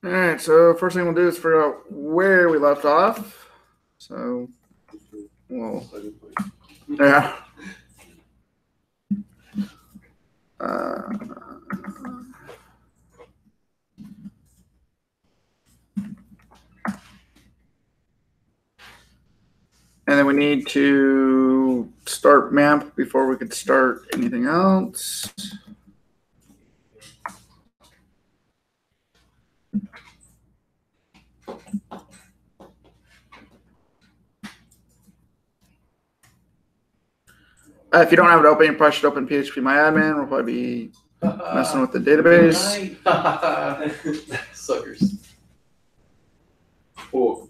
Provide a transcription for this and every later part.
All right, so first thing we'll do is figure out where we left off. So, well, yeah. And then we need to start MAMP before we could start anything else. If you don't have it open, you probably should open PHPMyAdmin. We'll probably be messing with the database. Suckers. Oh.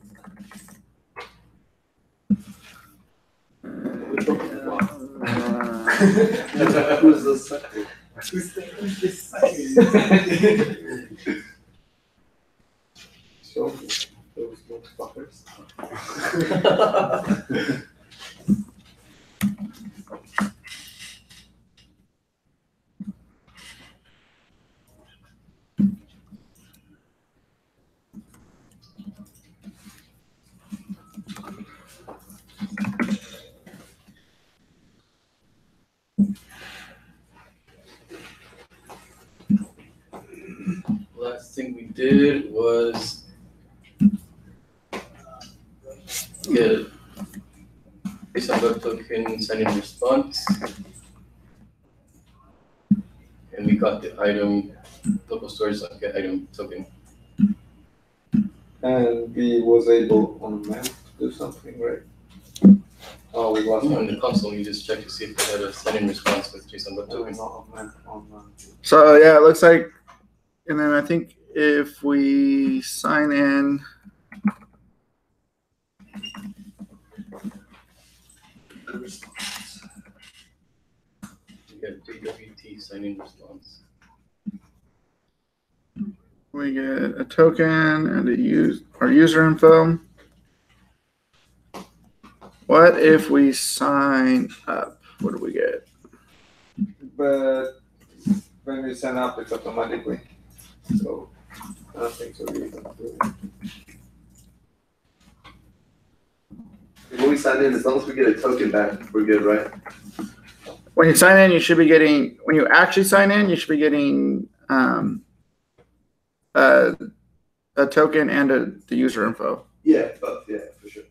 Who's the sucker? Who's the sucker? Show me those motherfuckers. Last thing we did was get a web token sending response, and we got the item local storage item token. And we was able on map to do something, right? Oh, we lost on the console. You just check to see if they had a sending response with JSON web token. So yeah, it looks like. And then I think if we sign in, You get JWT sign-in response. We get a token and our user info. What if we sign up? What do we get? But when we sign up, it's automatically. So I don't think so. We can do it. When we sign in, as long as we get a token back, we're good, right? When you sign in, you should be getting. When you actually sign in, you should be getting a token and the user info. Yeah, both. Yeah, for sure.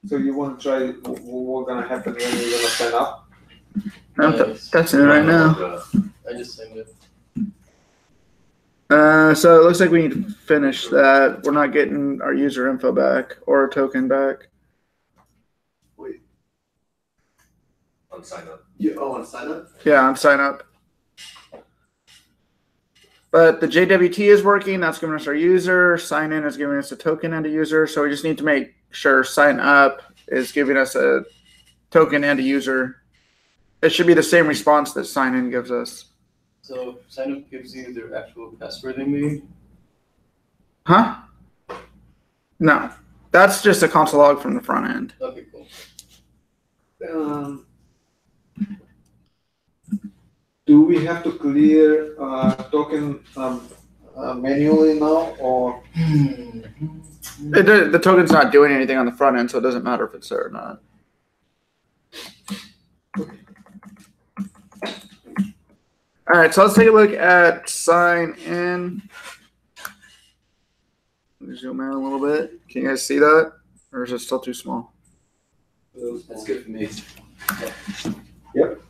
So you want to try what's gonna happen when you're gonna sign up? That's it right now. I just signed it. So it looks like we need to finish that. We're not getting our user info back or a token back. Wait. On sign up. Yeah. Oh, on sign up. Yeah, on sign up. But the JWT is working. That's giving us our user. Sign in is giving us a token and a user. So we just need to make sure sign up is giving us a token and a user. It should be the same response that sign in gives us. So sign up gives you their actual password they made? Huh? No. That's just a console log from the front end. Okay, cool. Do we have to clear token manually now, or? The token's not doing anything on the front end, so it doesn't matter if it's there or not. All right, so let's take a look at sign in. Let me zoom in a little bit. Can you guys see that? Or is it still too small? That's good for me. Yep.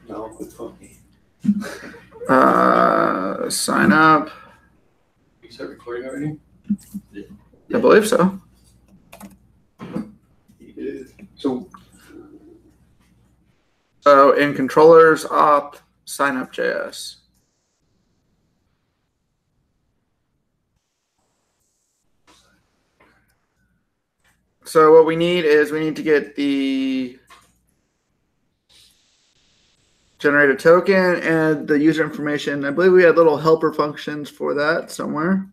No, good for me. Sign up. You start recording already? I believe so. So in controllers op sign up JS. So what we need is we need to get the generate a token and the user information. I believe we had little helper functions for that somewhere.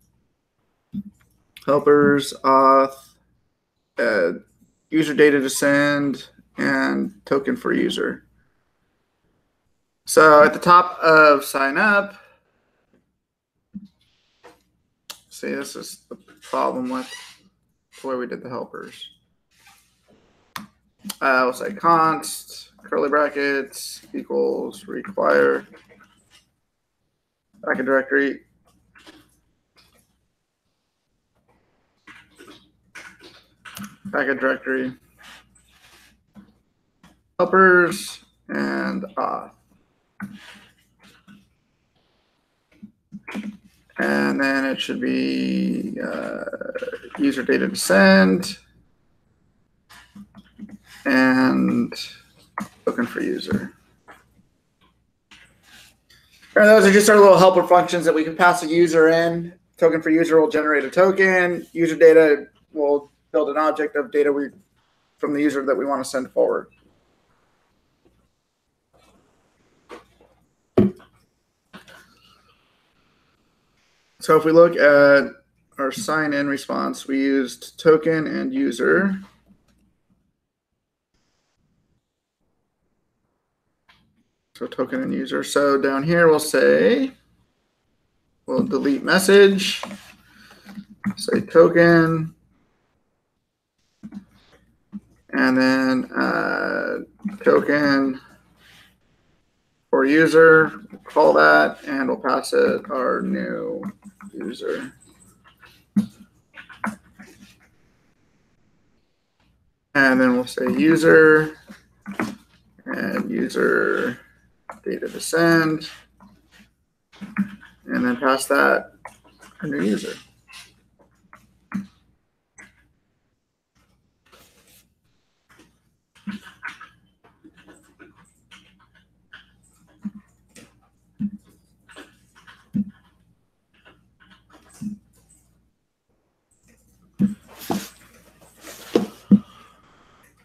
Helpers, auth, user data to send, and token for user. So at the top of sign up, see, this is the problem with the way we did the helpers. We'll say const, curly brackets, equals, require, back a directory. Back a directory. Helpers and auth. And then it should be user data to send and token for user. And those are just our little helper functions that we can pass a user in. Token for user will generate a token. User data will build an object of data from the user that we want to send forward. So if we look at our sign-in response, we used token and user. So token and user. So down here we'll say, we'll delete message, say token, and then token for user, we'll call that, and we'll pass it our new user. And then we'll say user and user data to send, and then pass that our new user.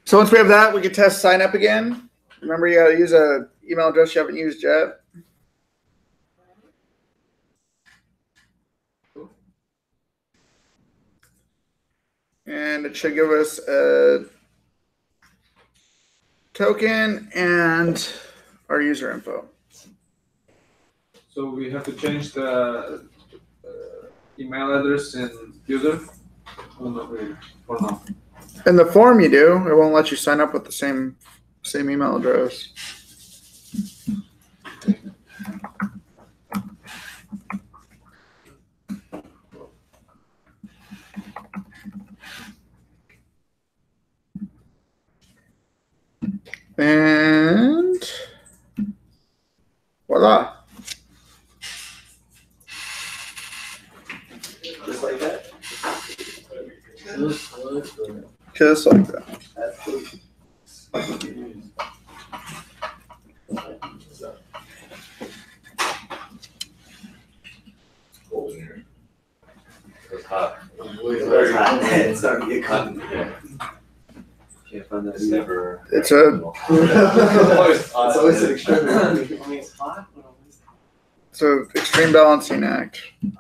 So once we have that, we can test sign up again. Remember, you got to use an email address you haven't used yet. And it should give us a token and our user info. So we have to change the email address and user? Or not really? Or no? In the form you do, it won't let you sign up with the same email address. And voila. Just like that. Just like that. That's cool. It's hot. It's hot. It's starting to get cotton. Yeah. Can't find that. It's never. It's a It's always an extreme. So extreme balancing act. All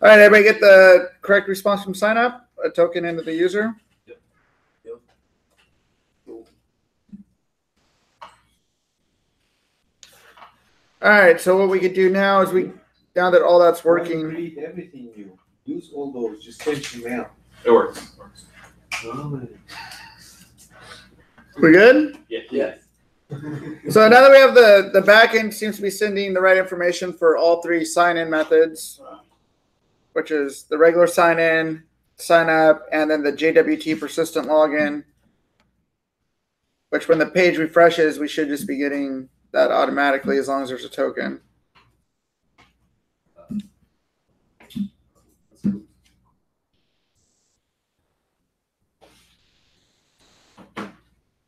right, everybody get the correct response from sign up, a token into the user. Yep. All right, so what we could do now is now that all that's working. Read everything you use all those, just change email. It works. We good? Yeah. Yes. So now that we have the backend seems to be sending the right information for all three sign-in methods, which is the regular sign-in, sign up, and then the JWT persistent login, which when the page refreshes, we should just be getting that automatically as long as there's a token.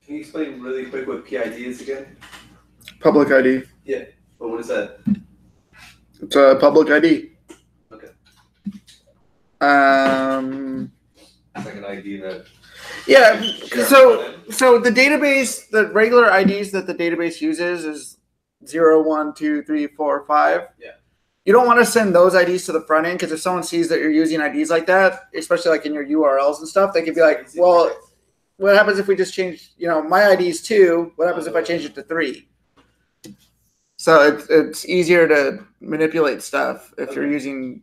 Can you explain really quick what PID is again? Public ID. Yeah. But what is that? It's a public ID. Okay. It's like an ID that. Yeah. So the database, the regular IDs that the database uses is 0, 1, 2, 3, 4, 5. Yeah. You don't want to send those IDs to the front end because if someone sees that you're using IDs like that, especially like in your URLs and stuff, they could be like, well, what happens if we just change, my ID is 2? What happens if I change it to 3? So it's easier to manipulate stuff if you're using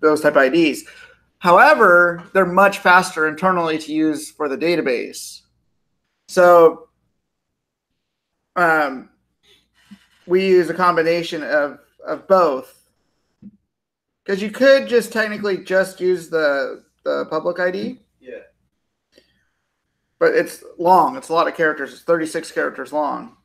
those type of IDs. However, they're much faster internally to use for the database. So we use a combination of both. Because you could just technically just use the public ID. Yeah. But it's long. It's a lot of characters. It's 36 characters long.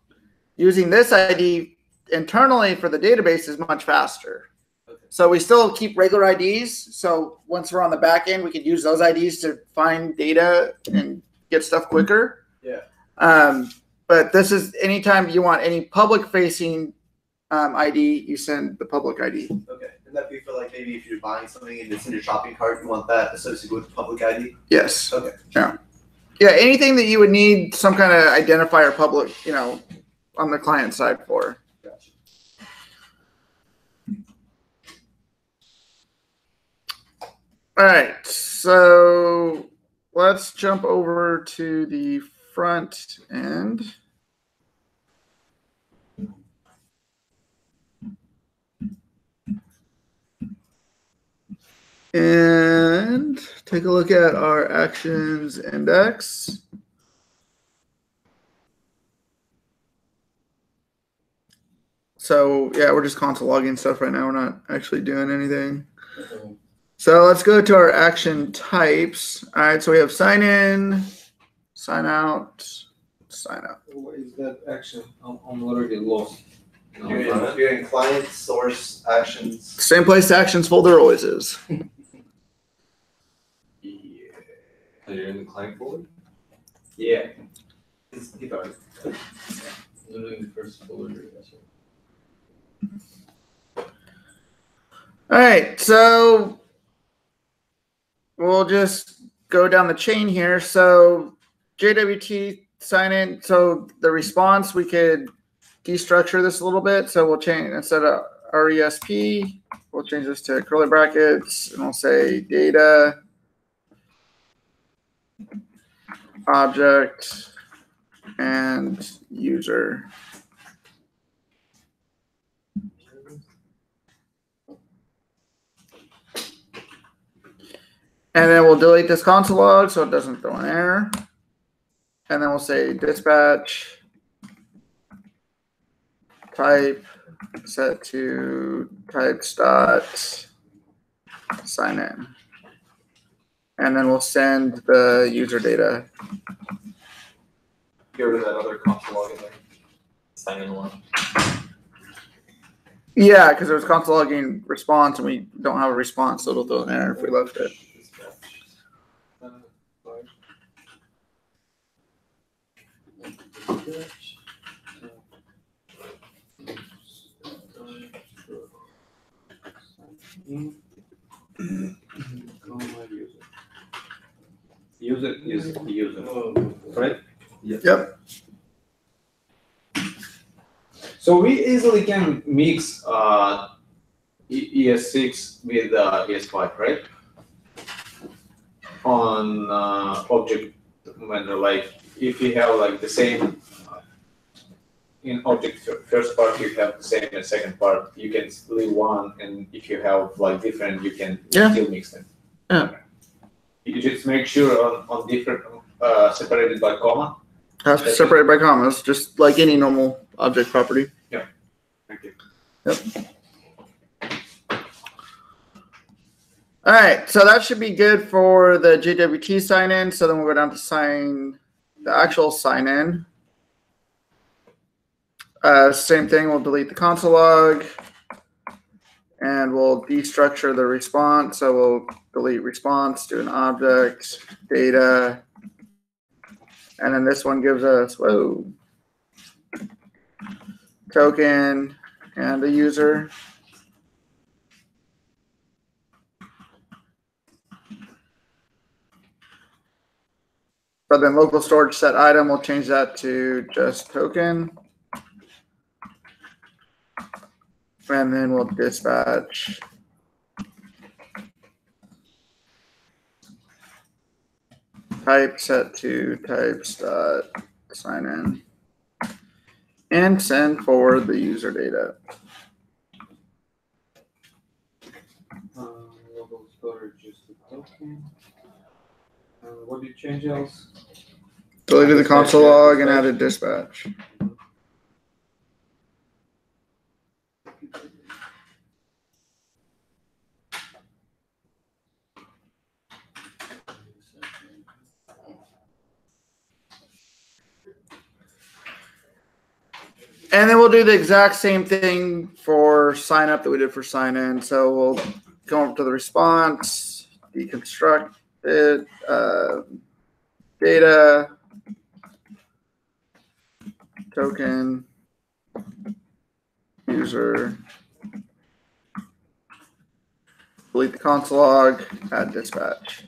Using this ID internally for the database is much faster. Okay. So we still keep regular IDs. So once we're on the back end, we could use those IDs to find data and get stuff quicker. Yeah. But this is anytime you want any public-facing ID, you send the public ID. Okay. And that'd be for like maybe if you're buying something and it's in your shopping cart, you want that associated with public ID? Yes. Okay. Yeah. Yeah, anything that you would need some kind of identifier public, on the client side for. Gotcha. All right, so let's jump over to the front end. And take a look at our actions index. So yeah, we're just console logging stuff right now. We're not actually doing anything. So let's go to our action types. All right, so we have sign in, sign out, sign out. What is that action? I'm already lost. You're in client, source, actions. Same place the actions folder always is. Yeah. Are you in the client folder? Yeah. Literally the first folder. All right, so we'll just go down the chain here. So JWT sign in. So the response, we could destructure this a little bit. So we'll change, instead of RESP, we'll change this to curly brackets and we'll say data object and user. And then we'll delete this console log so it doesn't throw an error. And then we'll say dispatch type set to types dot sign in. And then we'll send the user data. Get rid of that other console log in there. Sign in one. Yeah, because it was console logging response and we don't have a response, so it'll throw an error if we left it. User is the user, right? Yep. So we easily can mix ES6 with ES5, right? On object vendor, like if you have like the same in object first part, you have the same in second part, you can leave one, and if you have like different, you can still mix them. Yeah. You just make sure on different separated by comma. Have to separate by commas, just like any normal object property. Yeah. Thank you. Yep. All right, so that should be good for the JWT sign in. So then we'll go down to the actual sign in. Same thing, we'll delete the console log and we'll destructure the response. So we'll delete response, do an object, data, and then this one gives us, token and the user. But then local storage set item, we'll change that to just token. And then we'll dispatch type set to types dot sign in. and send forward the user data. Local storage is the token. What do you change else? Deleted the console log and added dispatch. And then we'll do the exact same thing for sign up that we did for sign in. So we'll go up to the response, deconstruct it, data, token, user, delete the console log, add dispatch.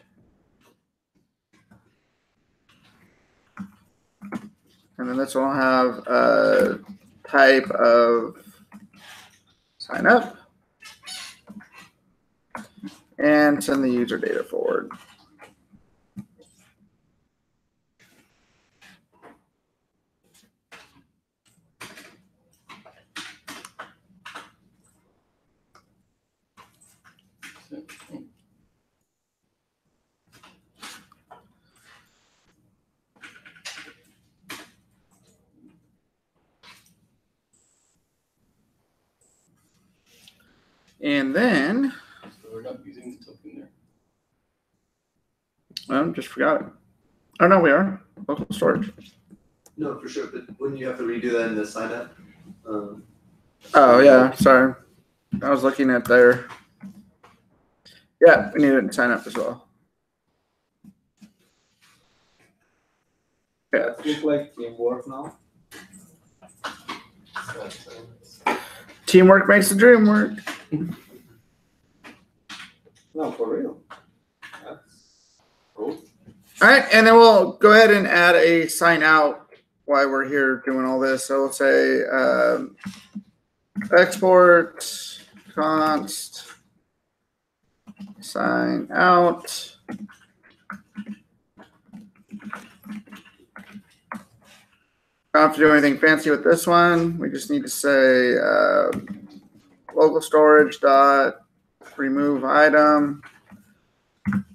And then this one will have a type of sign up and send the user data forward. And then, So we're not using the token there. just forgot it. Oh no, we are local storage. No, for sure, but wouldn't you have to redo that in the sign up? Oh yeah, sorry. I was looking at their. Yeah, we need it to sign up as well. Yeah. That looks like teamwork now. Teamwork makes the dream work. No, for real. That's cool. All right, and then we'll go ahead and add a sign out while we're here doing all this. So we'll say export const sign out. Don't have to do anything fancy with this one. We just need to say local storage dot remove item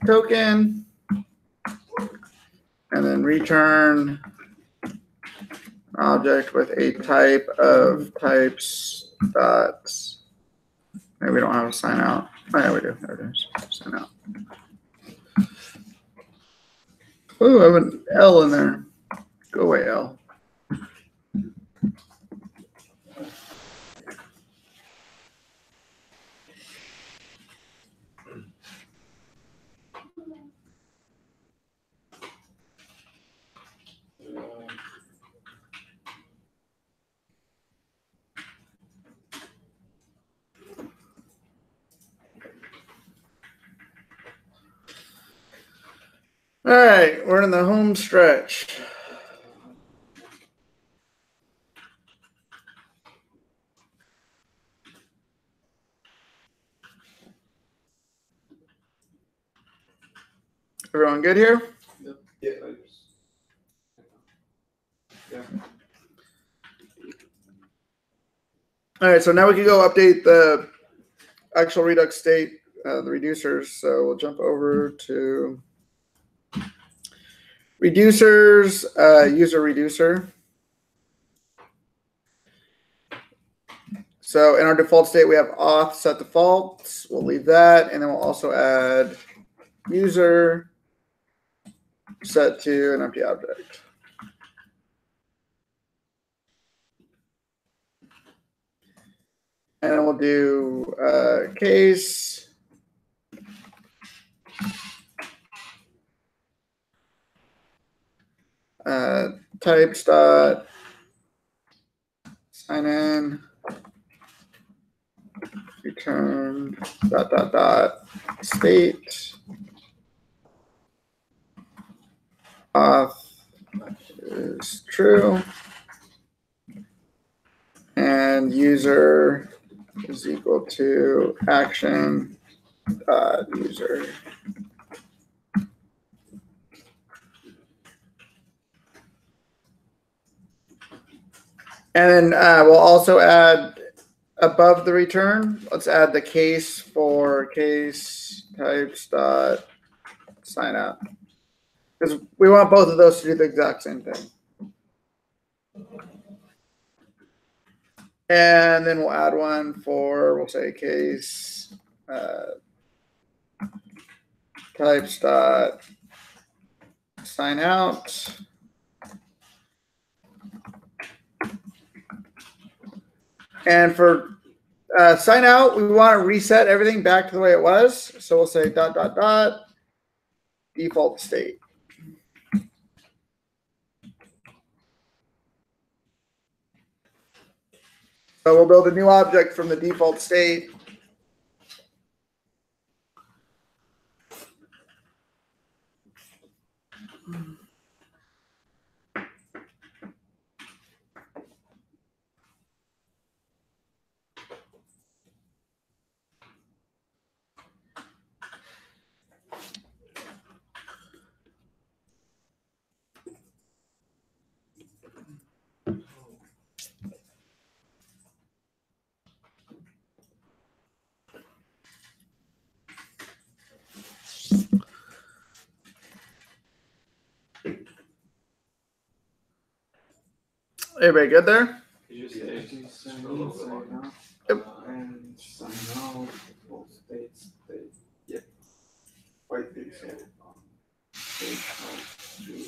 token, and then return object with a type of types dots. Maybe we don't have a sign out. Oh yeah, we do. There it is. Sign out. Oh, I have an L in there. Go away, L. All right, we're in the home stretch. Everyone good here? Yeah. All right, so now we can go update the actual Redux state, the reducers. So we'll jump over to reducers, user reducer. So in our default state, we have auth set defaults. We'll leave that, and then we'll also add user set to an empty object. And then we'll do case. Types dot sign in return dot dot dot state auth is true and user is equal to action dot user. And then we'll also add above the return. Let's add the case for case types dot sign out, because we want both of those to do the exact same thing. And then we'll add one for, we'll say case types dot sign out. And for sign out, we want to reset everything back to the way it was. So we'll say dot dot dot default state. So we'll build a new object from the default state. Everybody good there? You say Yep. and sign out, both states, state. Yep. Wait, did you say it? State out to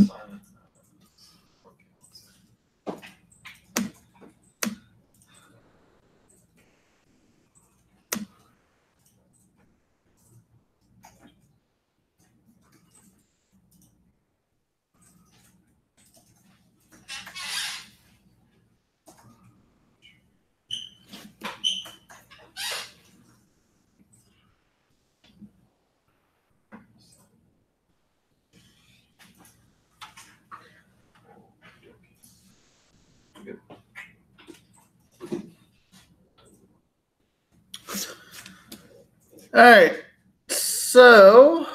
Sign. All right. So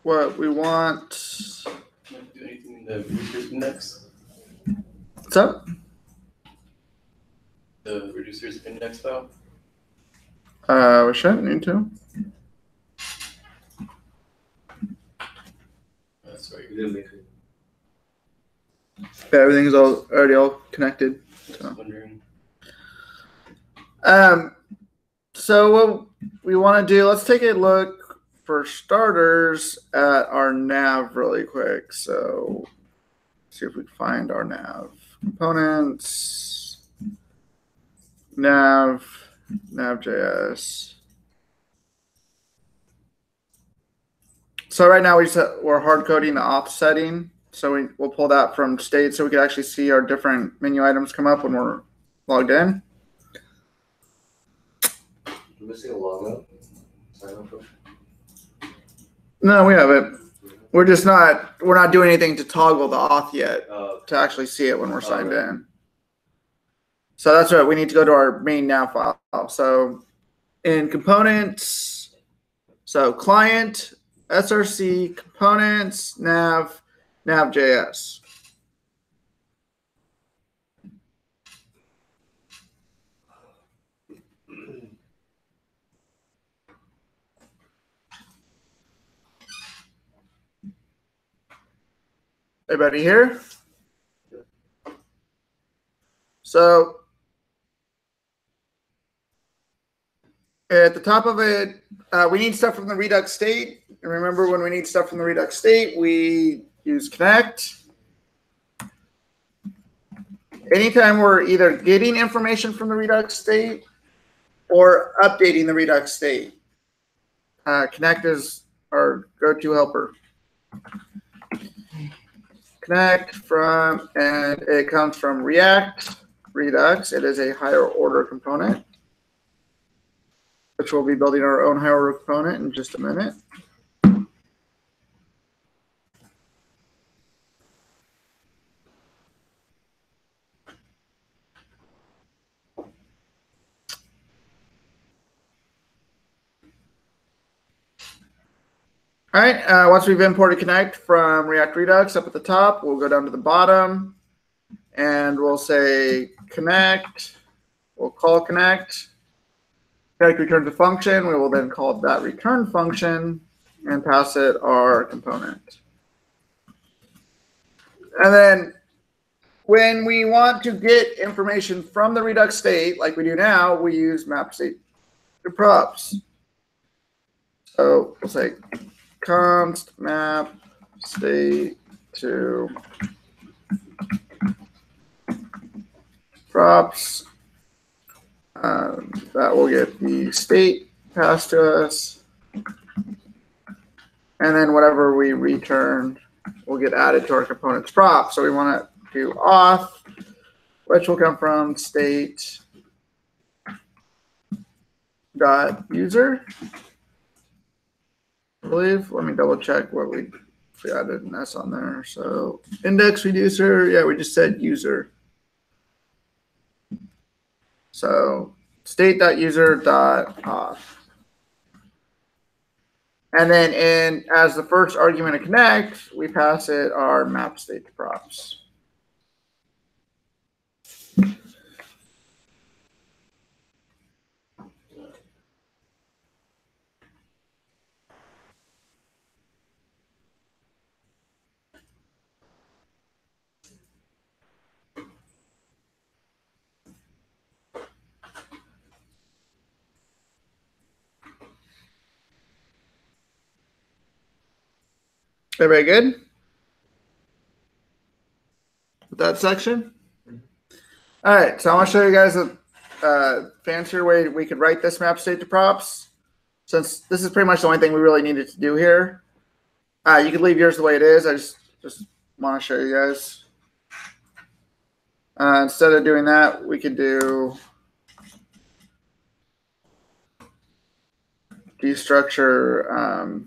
what we want. Not do anything in the reducers index. What's up? The reducers index file. We shouldn't need to. That's right. You didn't make it. Everything's already all connected. Just wondering. So what we want to do, let's take a look for starters at our nav really quick. So see if we can find our nav components, nav.js. So right now we're hard coding the auth setting. So we'll pull that from state so we can actually see our different menu items come up when we're logged in. Do we see a logout? Sign up function? No, we haven't. We're not doing anything to toggle the auth yet to actually see it when we're signed in. So that's right. We need to go to our main nav file. So in components, so client, src, components, nav.js. Everybody here? So at the top of it, we need stuff from the Redux state. And remember, when we need stuff from the Redux state, we use connect. Anytime we're either getting information from the Redux state or updating the Redux state, connect is our go-to helper. Connect from, and it comes from React Redux. It is a higher order component, which we'll be building our own higher order component in just a minute. All right, once we've imported connect from React Redux up at the top, we'll go down to the bottom and we'll say connect. We'll call connect. Connect returns a function. We will then call that return function and pass it our component. And then when we want to get information from the Redux state, like we do now, we use map state to props. So we'll say const map state to props. That will get the state passed to us. And then whatever we return will get added to our component's prop. So we want to do auth, which will come from state dot user. I believe. Let me double check what we added an S on there. So index reducer, yeah, we just said user. So state.user.auth. And then as the first argument of connect, we pass it our map state to props. Everybody good with that section? All right, so I want to show you guys a fancier way we could write this map state to props. Since this is pretty much the only thing we really needed to do here. You could leave yours the way it is. I just want to show you guys. Instead of doing that, we could do destructure,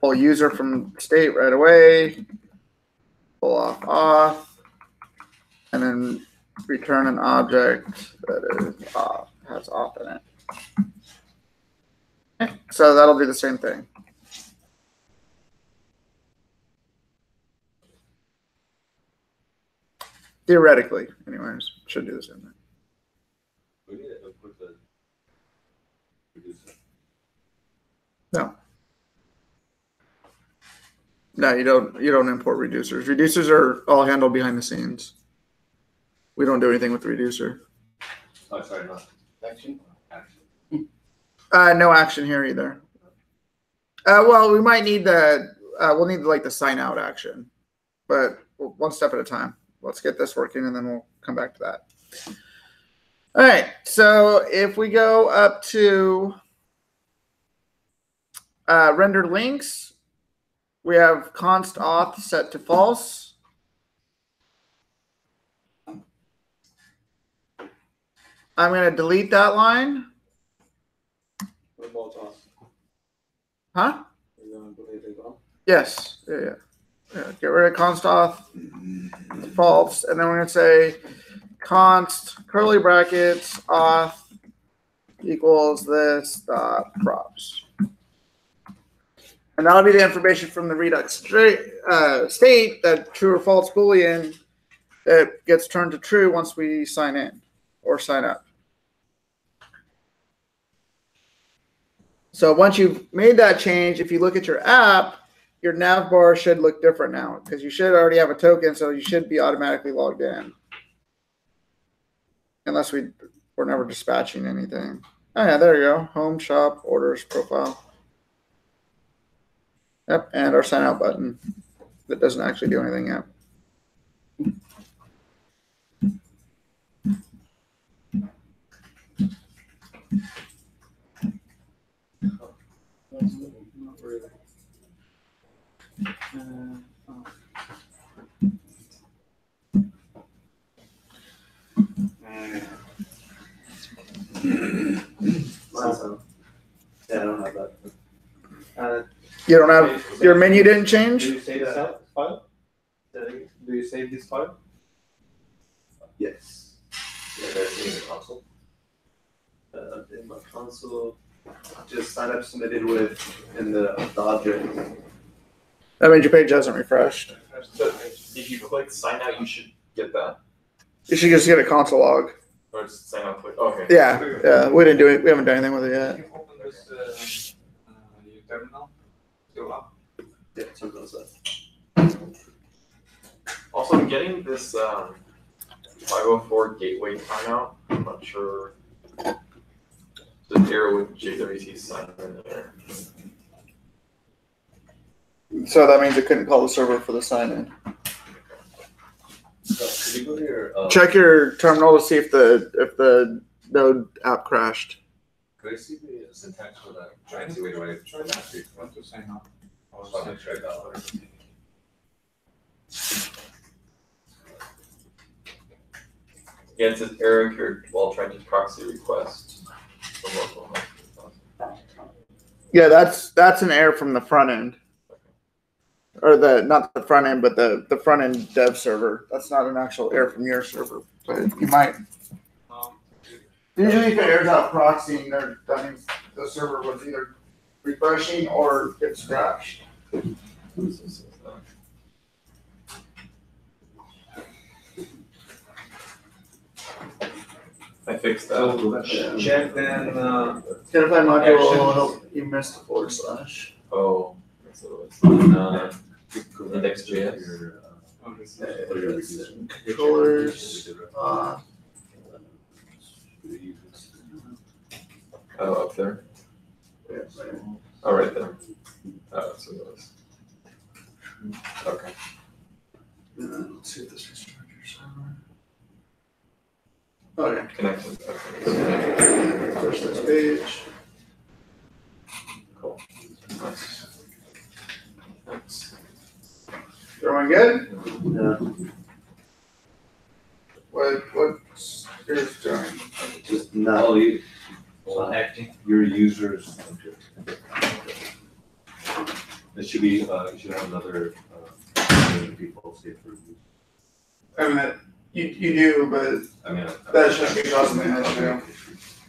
pull user from state right away, pull off auth, and then return an object that is auth, has auth in it. Okay, so that'll do the same thing. Theoretically, anyways, should do the same thing. We need to put the reducer. No. No, you don't import reducers. Reducers are all handled behind the scenes. We don't do anything with the reducer. Oh, sorry, not Action. action. No action here either. Well, we might need the we'll need like the sign out action, but one step at a time. Let's get this working and then we'll come back to that. All right. So if we go up to render links, we have const auth set to false. I'm going to delete that line. What about us? Huh? We're going to put it on. Yes. Yeah. Get rid of const auth false. And then we're going to say const curly brackets auth equals this dot props. And that'll be the information from the Redux state, that true or false Boolean that gets turned to true once we sign in or sign up. So once you've made that change, if you look at your app, your nav bar should look different now because you should already have a token, so you should be automatically logged in. Unless we're never dispatching anything. Oh yeah, there you go. Home, shop, orders, profile. Yep, and our sign out button that doesn't actually do anything yet. Not really. Yeah, I don't have that. You don't have your menu didn't change? Do you save this file? Do you save this file? Yes. Yeah, that's in the console. In my console. Just sign up submitted with in the object. That means your page hasn't refreshed. So if you click sign out, you should get that. You should just get a console log. Or just sign out quick. Okay. Yeah, we didn't do it. We haven't done anything with it yet. Can you open this your terminal? Still up? Yeah, something like that. Also, I'm getting this 504 gateway timeout. I'm not sure. The error with JWT sign in there. So that means it couldn't call the server for the sign in. Could you go to your, Check your terminal to see if the Node app crashed. could I see the syntax for that? Try and see wait, wait. Try that. Want to sign up? I'll make sure I got it. Yeah, it says error occurred while trying to proxy request from local. Yeah, that's an error from the front end. Or not the front end, but the front end dev server. That's not an actual error from your server. But you might. Usually if it errors out proxying, that means the server was either refreshing or it's crashed. I fixed that. So check then. Identify module will help you miss the /. Oh, that's what it was. Index.js. Controllers. Oh, up there. Oh, right there. Oh, that's what it was. Okay. Let's see if this restarts your server. Okay. Connected. Okay. Refresh this page. Cool. Nice. Thanks. Everyone good? Yeah. What's yours doing? Just not. Oh, your users. It should be, you should have another, people say for. I mean, you do, but I mean. that should be causing the issue.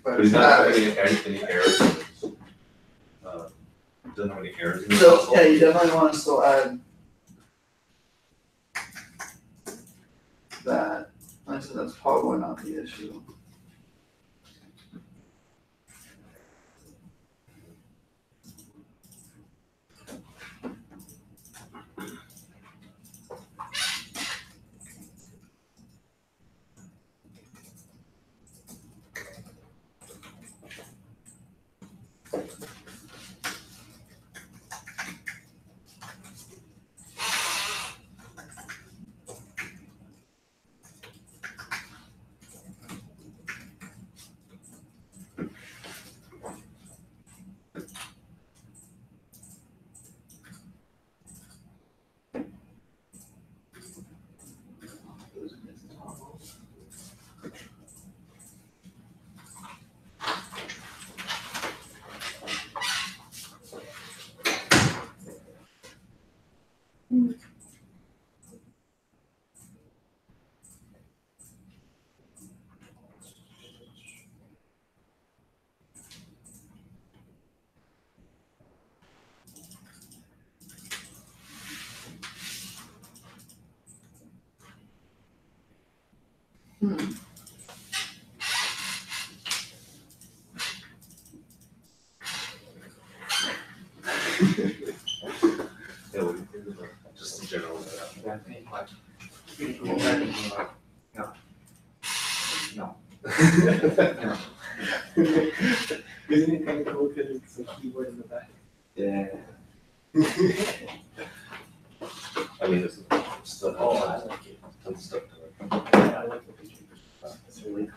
But he's not having any errors. Doesn't have any errors in the So, console. yeah, you definitely want to still add that. I said that's probably not the issue. Yeah, just in general. No. Isn't it kind of cool because it's a keyboard in the back? Yeah. I mean, it's still has tons of stuff to it. Yeah, I like the picture. It's really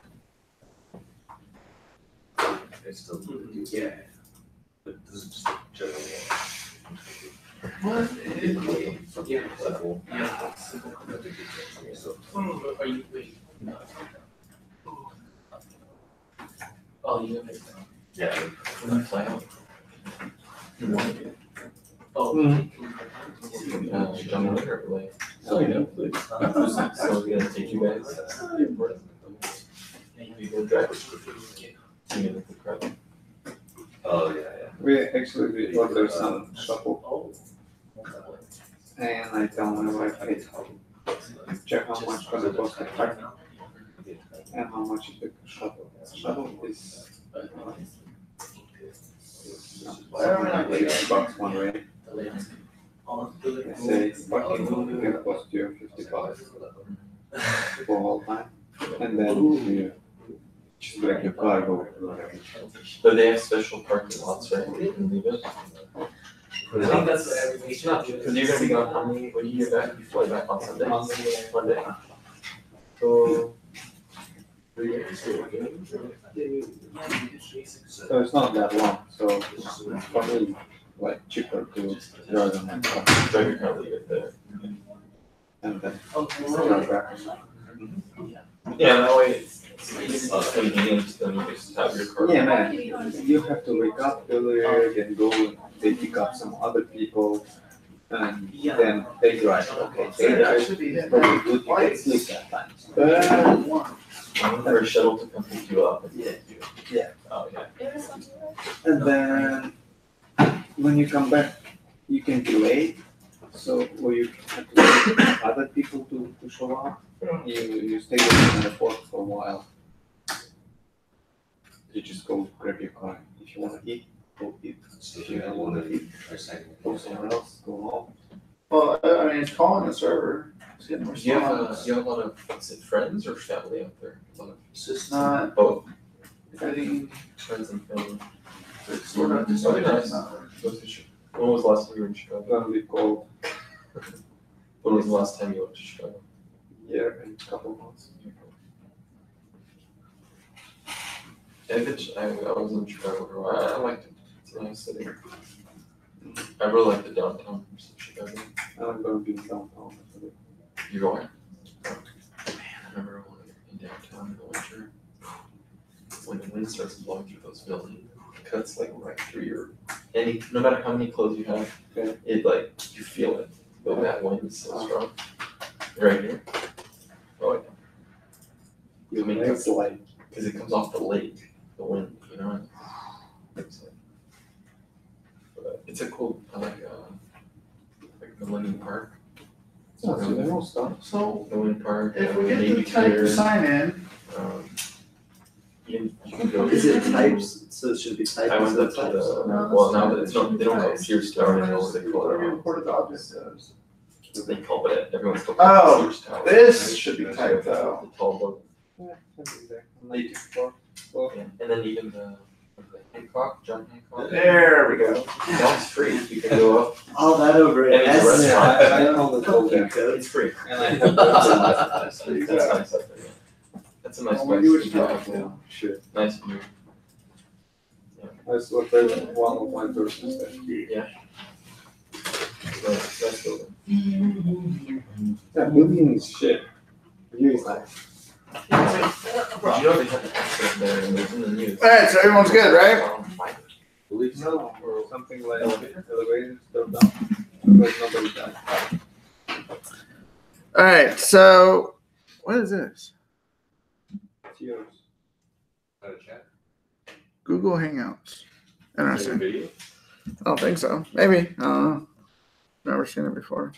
It's still, yeah. but this is just general. What? Yeah. Level. Yeah. So, Are you wait? Oh, you have it. yeah. Can you fly out? Oh. John Winter, like. Oh, you know. So we're gonna take you guys to the airport. You go drive. You get the credit. Oh, yeah, We ordered some shuffle, and I tell my wife, hey, check how much gonna cost the card and how much is the shuttle. Shuttle is something like $80 one way. They say parking can cost you $50 for all time, and then you just bring your car go. But they have special parking lots, right? Where you can leave it. I think that's what everybody should do. Because you're gonna be gone how many, when you get back, you fly back on Sunday? Monday. So. So it's not that long, so it's probably like cheaper to drive in my car Drive your car, leave it there. and then drive back. Yeah, that way it's convenient, then you just have your car. Yeah, man, you have to wake up earlier, then go and they pick up some other people, and then they drive. Okay, they drive, probably good, you get sleep that time. But For a shuttle to come pick you up. Yeah. Oh, yeah. And then when you come back, you can be late, so or you have to wait for other people to show up. You stay in the port for a while. You just go grab your car. If you want to eat, go eat. If you don't want to eat, go somewhere else, go home. Well, I mean, it's calling the server. It's getting Do you have response. a lot of, is it friends or family out there? A lot of It's just not. both Everything. friends and family. It's sort of just Oh, nice. not. When was the last time you were in Chicago? Gonna be cold When was the last time you went to Chicago? year in a couple months. I was in Chicago for a while. I liked it. It's a nice city. I really like the downtown of Chicago. I'm gonna be in downtown. You're going? Man, I remember when in downtown in the winter, when the wind starts blowing through those buildings, it cuts like right through your, no matter how many clothes you have, Okay. it like, you feel it. Though that wind is so strong. Right here. Oh, yeah. I mean, It's like, because it comes off the lake, the wind, you know? It's like, but it's a cool, I like Millennium Park. oh, so they don't stop. So Millennium Park. if we get Navy the type Pier, to sign in, you can go. Is it types? So it should be types. I went up to types. the, well, now that it's not, they don't call it Sears Tower anymore, they call it, imported object does. they call it, everyone still Oh, calls it Sears Tower. This should be typed though. The tall building. Yeah, can be there. Native floor. Yeah, and then even the Hancock, John Hancock. There we go. That's free, you can go up, All that over And it. it's a That's restaurant. I know the code there. it's free. And I have That's nice up there, yeah. That's a nice Well, place we do what to you go. have to. Sure. Nice view. That's what one of my persons said. Nice building. That building is shit. View is nice. Did you know they had an accident there and it was in the news? Alright, so everyone's good, right? No, or something like elevators go down, but nobody died. Alright, so what is this? It's yours. Got a chat? Google Hangouts. Interesting. Video? I don't think so. Maybe. I don't know. Never seen it before.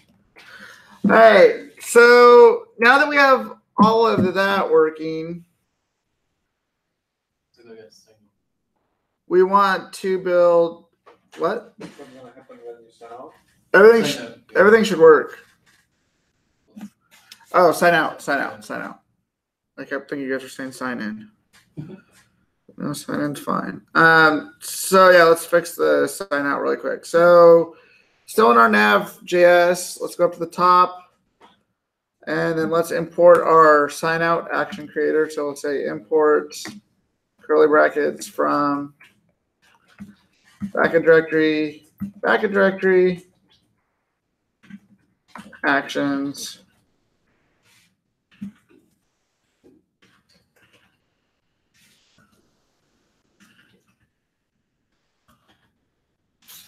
All right. So now that we have all of that working, we want to build what? What's gonna happen when you sign out? Everything should work. Oh, sign out. I kept thinking you guys were saying sign in. No, sign in's fine. So yeah, let's fix the sign out really quick. So still in our nav.js, let's go up to the top and then let's import our sign out action creator. So let's say import curly brackets from backend directory, actions.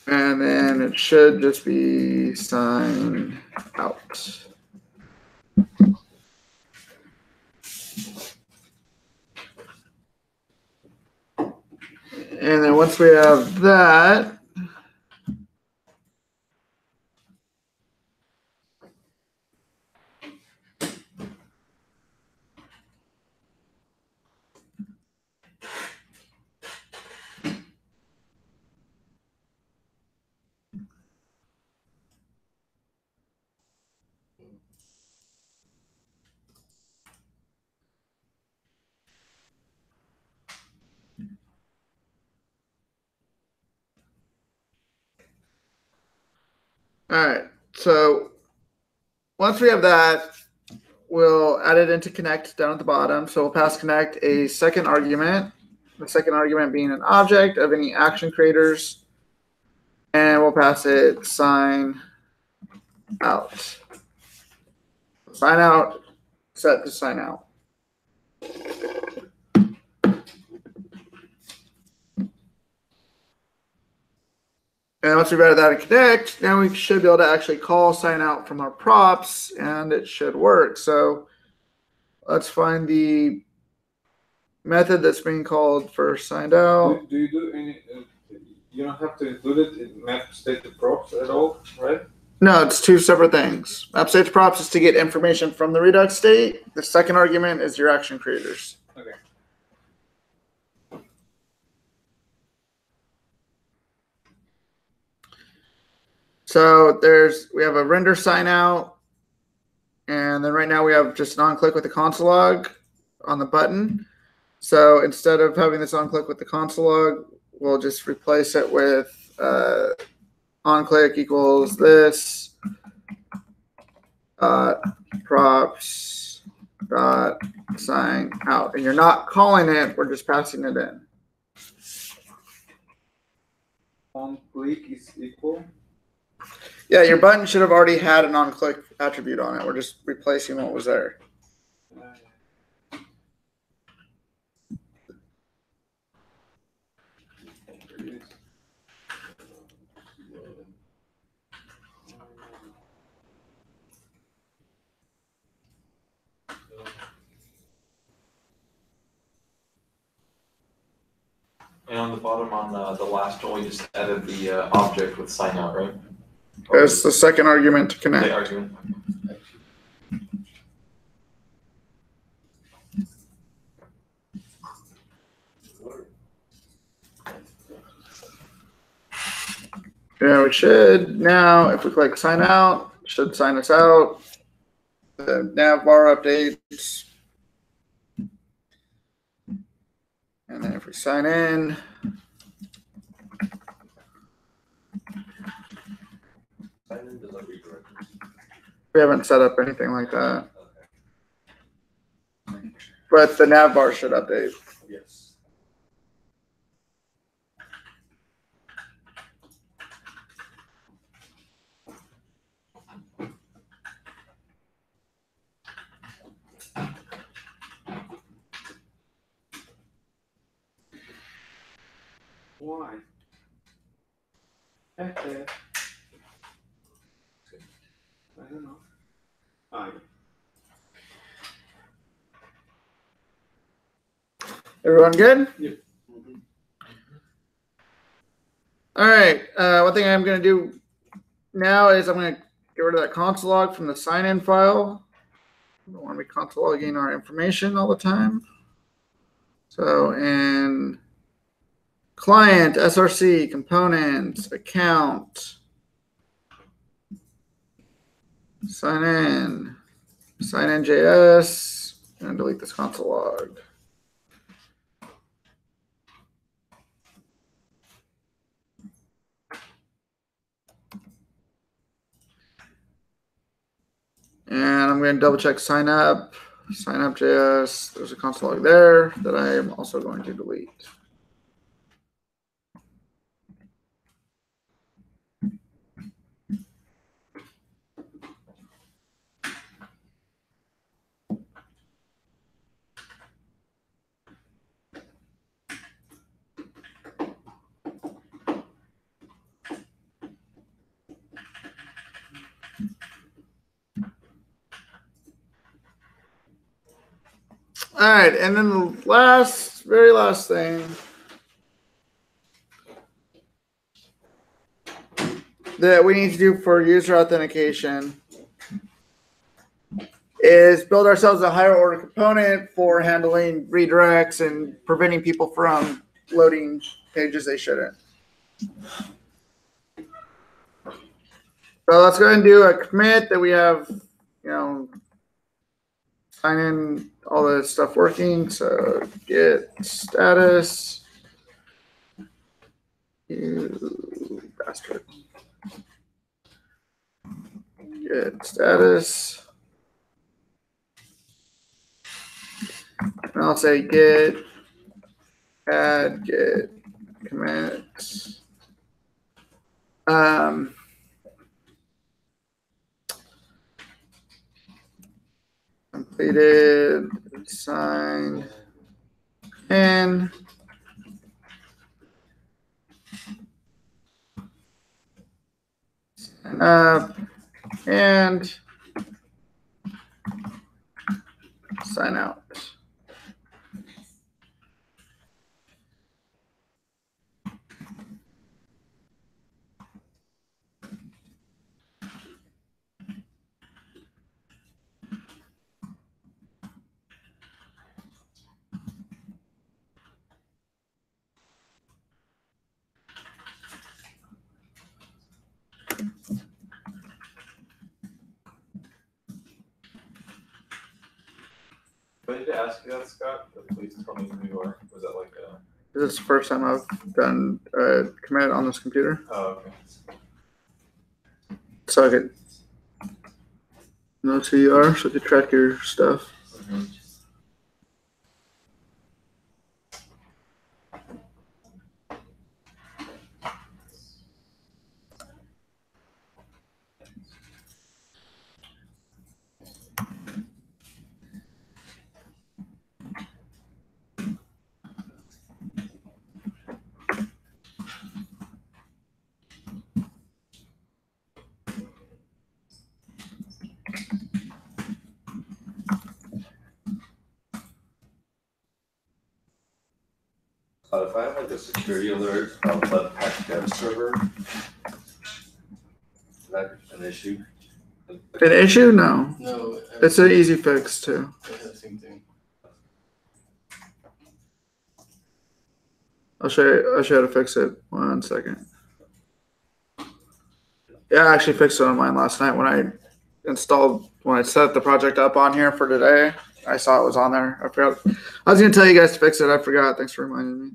And then it should just be sign out. And then once we have that, all right. So once we have that, we'll add it into connect down at the bottom. So we'll pass connect a second argument, the second argument being an object of any action creators, and we'll pass it sign out. Sign out, set to sign out. And once we've added that in connect, now we should be able to actually call sign out from our props, and it should work. So let's find the method that's being called for signed out. Do you do any? You don't have to include it in map state props at all, right? No, it's two separate things. Map state props is to get information from the Redux state. The second argument is your action creators. Okay. So we have a render sign out, and then right now we have just an on-click with the console log on the button. So instead of having this on-click with the console log, we'll just replace it with on-click equals this props dot sign out, and you're not calling it; we're just passing it in. On click is equal. Yeah, your button should have already had an on-click attribute on it. We're just replacing what was there. And on the bottom, on the last one, we just added the object with sign out, right? There's the second argument to connect. The argument. Yeah, we should now, if we click sign out, it should sign us out. The nav bar updates. And then if we sign in, we haven't set up anything like that. But the nav bar should update. Yes. Why? Okay. I don't know. Everyone good? Yep. All right. One thing I'm going to do now is I'm going to get rid of that console log from the sign-in file. I don't want to be console logging our information all the time. So in client, SRC, components, account, sign in JS, and delete this console log. And I'm going to double check sign up JS. There's a console log there that I am also going to delete. All right, and then the very last thing that we need to do for user authentication is build ourselves a higher order component for handling redirects and preventing people from loading pages they shouldn't. So let's go ahead and do a commit that we have, sign in all the stuff working. So git status, you bastard. Git status. And I'll say git add git commits. Completed, sign in. Sign up and sign out. When did I ask you that, Scott? But please tell me who you are. Was that like a? This is the first time I've done a commit on this computer. Oh, okay. So I could know who you are, so I could track your stuff. Mm-hmm. If I have like a security alert about the patch dev server, is that an issue? An issue? No. No. It's an easy fix too. It's the same thing. I'll show you how to fix it. 1 second. Yeah, I actually fixed it on mine last night when I set the project up on here for today. I saw it was on there. I forgot. I was gonna tell you guys to fix it. I forgot. Thanks for reminding me.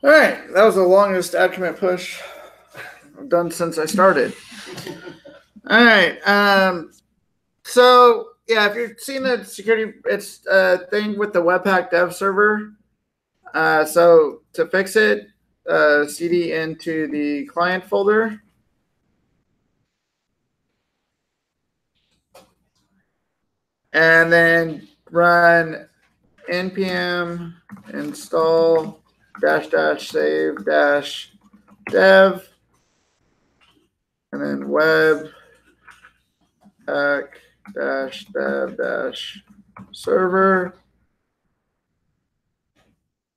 All right, that was the longest add commit push I've done since I started. All right, so yeah, if you've seen the security, it's a thing with the Webpack dev server. So to fix it, cd into the client folder. And then run npm install --save -dev, and then web pack -dev -server.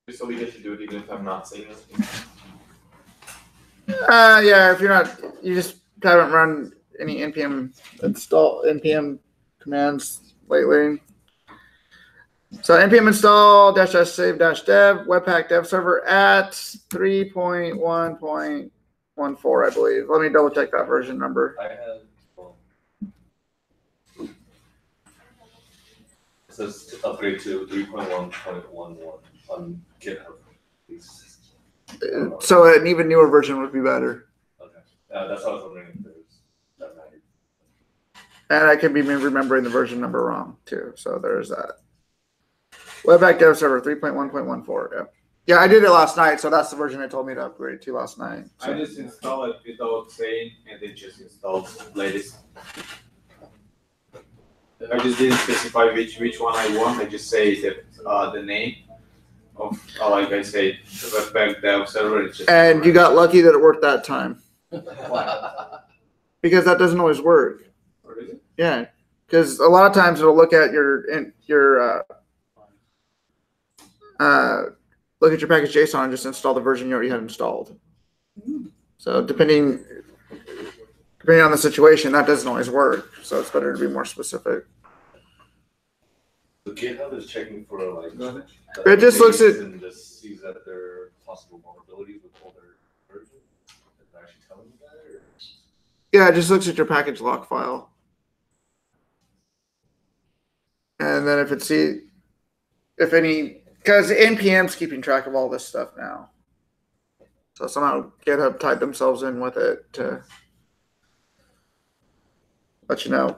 So we get to do it even if I'm not saying it. Yeah, if you're not, you just haven't run any npm commands lately. So npm install --save -dev webpack dev server at 3.1.14, I believe. Let me double check that version number. I have. It says to upgrade to 3.1.11 on GitHub. So an even newer version would be better. Okay, that's what I was wondering if there's that matter. And I could be remembering the version number wrong too. So there's that. Webpack Dev Server 3.1.14. Yeah. Yeah, I did it last night, so that's the version they told me to upgrade to last night. So. I just install it without saying, and it just installs latest. I just didn't specify which one I want. I just say that the name of like I said, Webpack Dev Server. It's just And you got lucky that it worked that time. Because that doesn't always work. What is it? Yeah, because a lot of times it'll look at your look at your package JSON and just install the version you already had installed. So depending on the situation, that doesn't always work. So it's better to be more specific. So GitHub is checking for like. It just looks at and just sees that there are possible vulnerabilities with older versions. Is it actually telling you that, or? yeah, it just looks at your package lock file, and then if any, because npm's keeping track of all this stuff now. So somehow GitHub tied themselves in with it to let you know.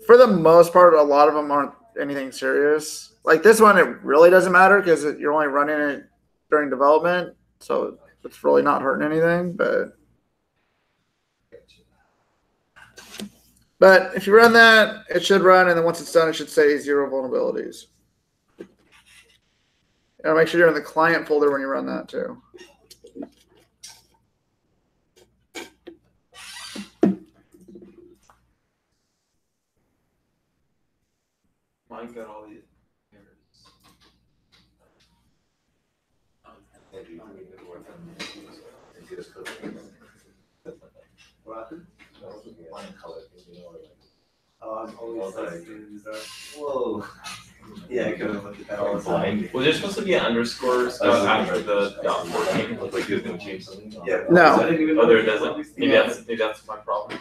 For the most part, a lot of them aren't anything serious. Like this one, it really doesn't matter because you're only running it during development, so it's really not hurting anything. But if you run that, it should run, and then once it's done, it should say 0 vulnerabilities. And make sure you're in the client folder when you run that too. Mine got all these errors. What happened? I'm always like, Whoa. yeah, I could have looked at that all the time. Was there supposed to be an underscore stuff after the dot 14? Looked like you was gonna change something. Yeah. No. I didn't even Oh, there doesn't. Maybe that's my problem.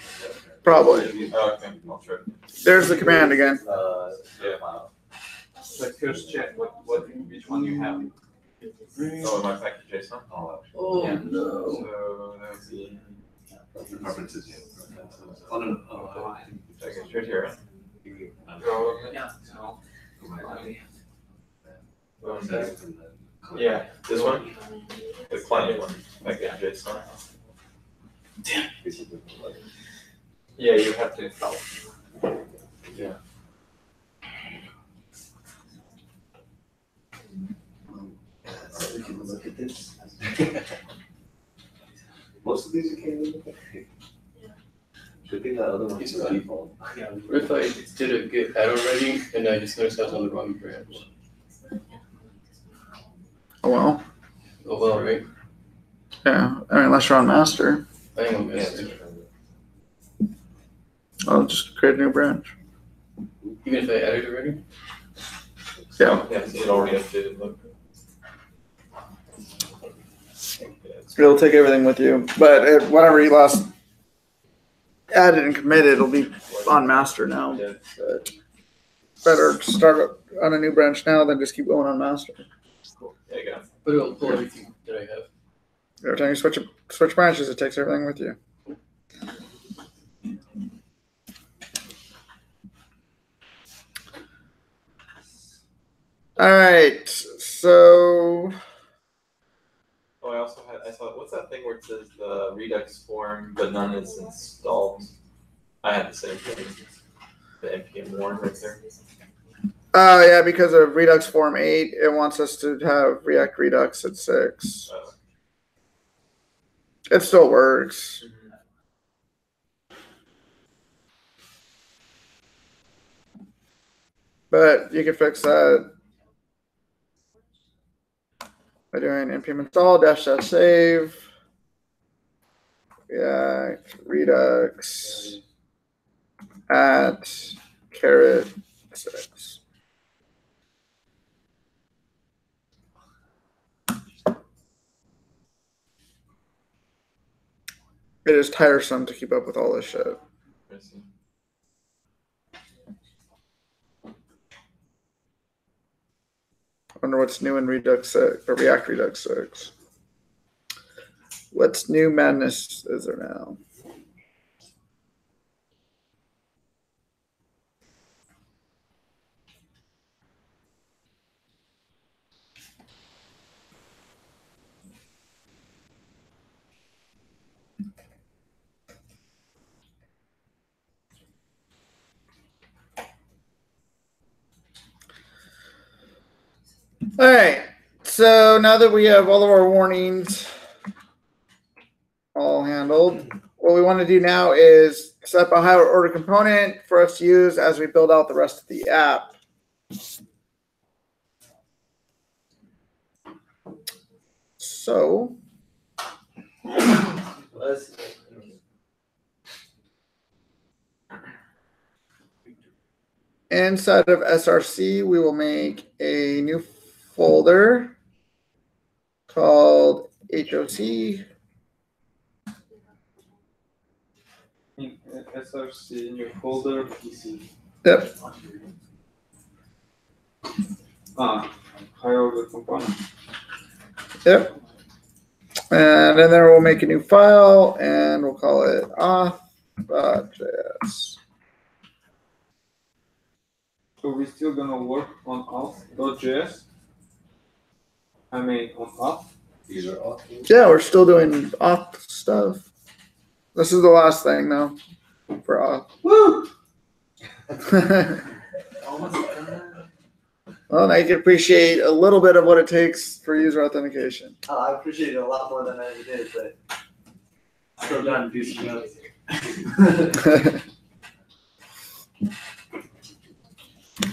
Probably. Oh, okay, I'll try. There's the command again. Yeah. Like first check which one you have. Oh, my package JSON. Oh, Yeah. no. So that's the Preferences, yeah. Oh, no, no. package right here. Yeah. So, Yeah, this one, the client one, package JSON. Yeah, you have to install. Yeah. So we can look at this. Most of these you can't even look at. Should be that other one is the default. what if I did a git add already and I just noticed I was on the wrong branch? Oh well. Oh, well, right? Yeah. I mean, unless you're on master, I am on master. I'll just create a new branch. Even if I added already? Yeah. Yeah, it already updated, look. It'll take everything with you, but whatever you last added and committed, it'll be on master now. But better start on a new branch now than just keep going on master. Cool. Yeah, I got it. But it'll pull everything that I have. Every time you switch branches, it takes everything with you. All right, so Oh, I saw, what's that thing where it says the Redux form, but none is installed? I had the same thing, the npm warn right there. yeah, because of Redux Form 8, it wants us to have React Redux at 6. It still works. But you can fix that by doing npm install -- save. Yeah, Redux at _6. It is tiresome to keep up with all this shit. I see. I wonder what's new in Redux 6 or React Redux 6. What's new madness is there now? All right. So now that we have all of our warnings all handled, what we want to do now is set up a higher order component for us to use as we build out the rest of the app. So inside of SRC, we will make a new folder called HOC. In SRC, new folder, PC. Yep. Higher order component. Yep. And then we'll make a new file and we'll call it auth.js. So we're still gonna work on auth.js? I mean, on auth? These are all. Yeah, we're still doing auth stuff. This is the last thing though for auth. Woo! Well, I can appreciate a little bit of what it takes for user authentication. I appreciate it a lot more than I ever did, but Still done, do some notes.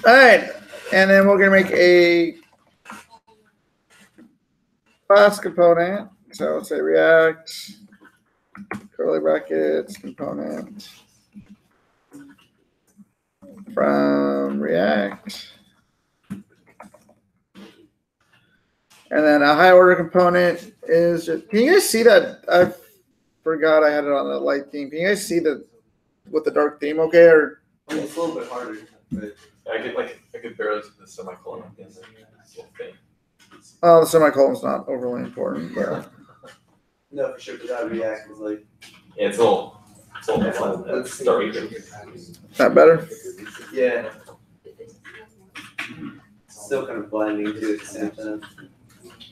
All right, and then we're gonna make a class component. So let's say React, curly brackets, component from React. And then a high order component is just, can you guys see that? I forgot I had it on the light theme. Can you guys see the with the dark theme okay? Or I mean, it's a little bit harder. But I could barely see the semicolon in this whole thing. oh, the semicolon's not overly important, but no, for sure, because that React is like, Yeah, it's a little dark. that better? yeah, still kind of blinding too at the same time.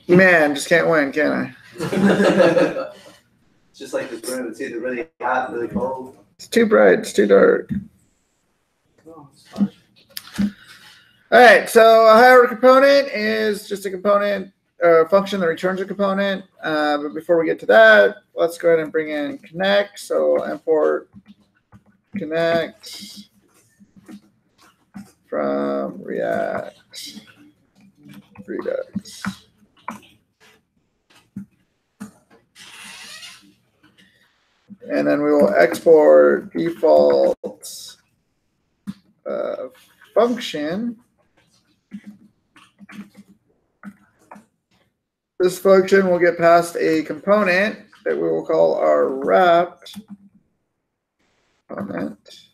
Man, just can't win, can I? It's just like this room. It's either really hot, really cold. It's too bright, it's too dark. All right, so a high order component is just a component or a function that returns a component. But before we get to that, let's go ahead and bring in connect. So I'll import connect from React Redux. And then we will export default function. This function will get past a component that we will call our wrapped component.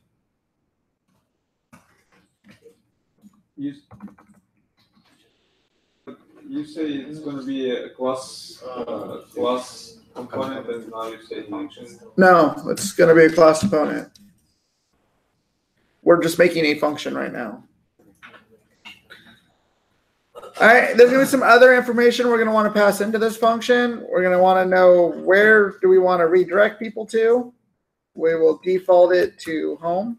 You say it's going to be a class component, and now you say function. No, it's going to be a class component. We're just making a function right now. All right, there's going to be some other information we're going to want to pass into this function. We're going to want to know where do we want to redirect people to. We will default it to home.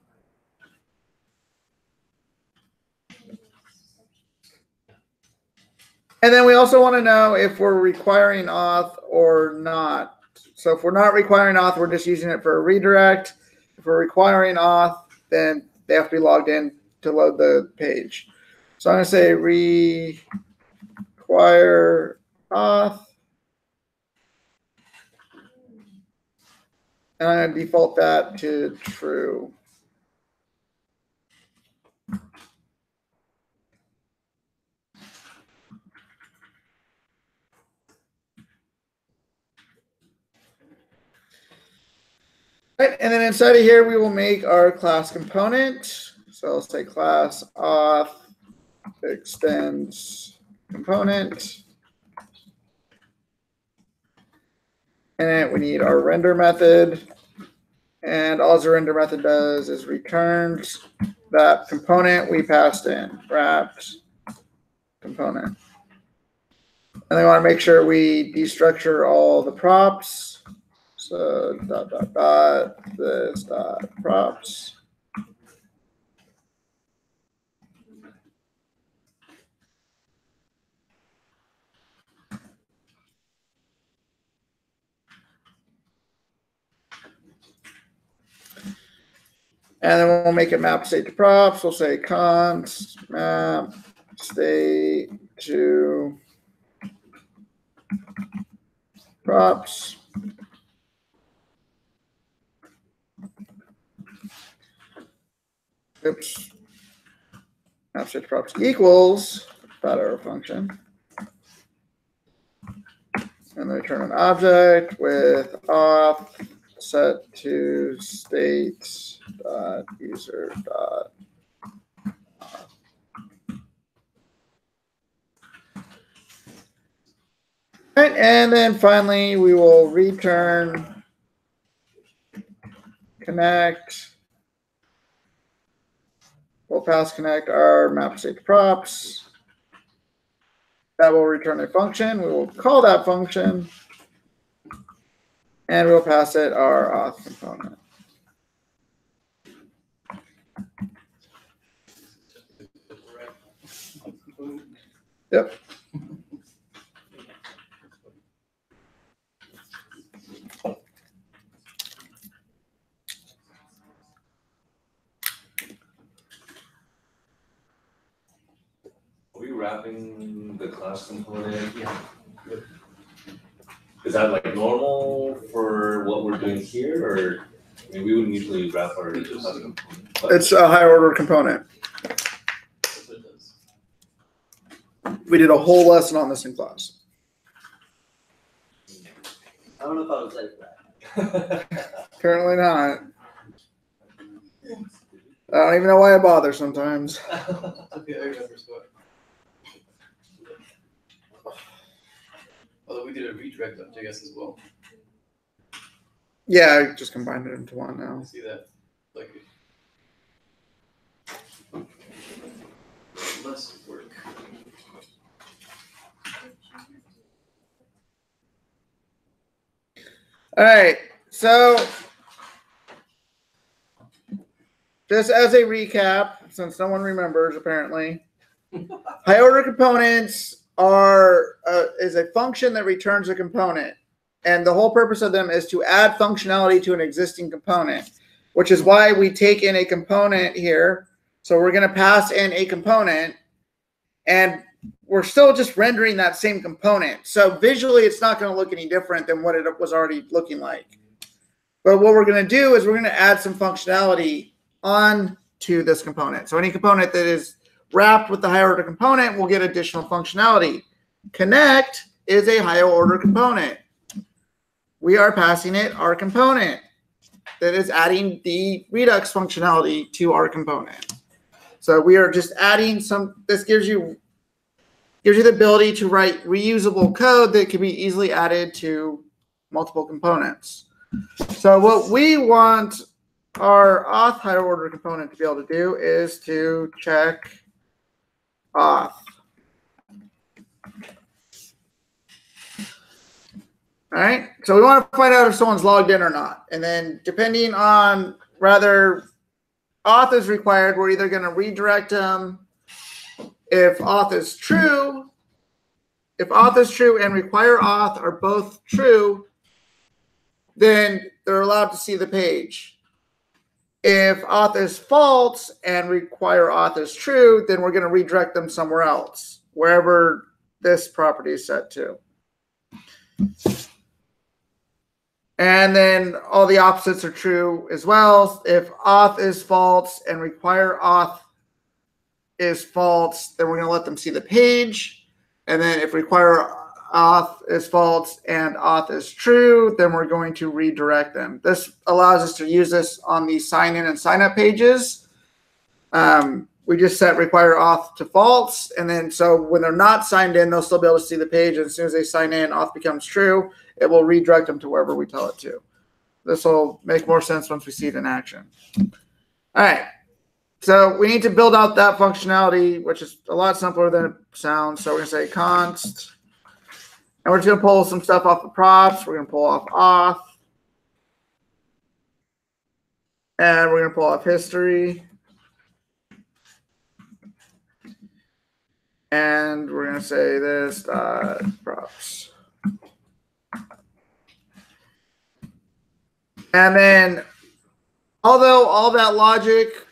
And then we also want to know if we're requiring auth or not. So if we're not requiring auth, we're just using it for a redirect. If we're requiring auth, then they have to be logged in to load the page. So I'm going to say require auth. And I'm going to default that to true. Right, and then inside of here, we will make our class component. So I'll say class auth extends component. And then we need our render method. And all the render method does is returns that component we passed in, wrapped component. And they want to make sure we destructure all the props. So this props. And then we'll make it map state to props. We'll say const map state to props. Oops. Map state to props equals that arrow function. And then return an object with auth set to state dot user dot. Right, and then finally we will return connect. We'll pass connect our map state to props. That will return a function. We will call that function, and we'll pass it our auth component. Yep. Are we wrapping the class component? Yeah. Is that like normal for what we're doing here, or I mean, we wouldn't usually wrap our class component? But It's a higher order component. That's what it does. We did a whole lesson on this in class. I don't know if I was like that. Apparently not. I don't even know why I bother sometimes. Okay, I remember Scott. Although we did a redirect on JS as well. Yeah, I just combined it into one now. I see that. Like less work. All right, so just as a recap, since no one remembers apparently, high order components are is a function that returns a component, and the whole purpose of them is to add functionality to an existing component, which is why we take in a component here. So we're going to pass in a component, and we're still just rendering that same component. So visually, it's not going to look any different than what it was already looking like. But what we're going to do is we're going to add some functionality on to this component. So any component that is wrapped with the higher order component will get additional functionality. Connect is a higher order component. We are passing it our component that is adding the Redux functionality to our component. So we are just adding some, this gives you the ability to write reusable code that can be easily added to multiple components. So what we want our auth higher order component to be able to do is to check auth. All right, so we want to find out if someone's logged in or not. And then depending on whether auth is required, we're either going to redirect them. If auth is true, and require auth are both true, then they're allowed to see the page. If auth is false and require auth is true, then we're going to redirect them somewhere else, wherever this property is set to. And then all the opposites are true as well. If auth is false and require auth is false, then we're going to let them see the page. And then if require auth is false and auth is true, then we're going to redirect them. This allows us to use this on the sign in and sign up pages. We just set require auth to false. And then so when they're not signed in, they'll still be able to see the page. And as soon as they sign in, auth becomes true. It will redirect them to wherever we tell it to. This will make more sense once we see it in action. All right. So we need to build out that functionality, which is a lot simpler than it sounds. So we're going to say const. And we're just going to pull some stuff off the props. We're going to pull off auth. And we're going to pull off history. And we're going to say this props. And then Although all that logic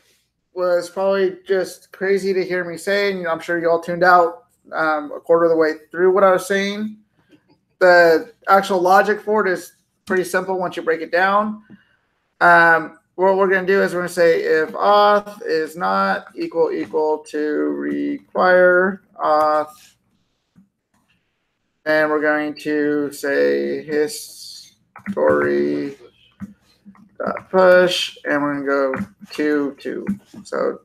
was probably just crazy to hear me saying, I'm sure you all tuned out a quarter of the way through what I was saying. The actual logic for it is pretty simple once you break it down. What we're going to do is we're going to say if auth is not equal to require auth, and we're going to say history push, and we're going to go to. So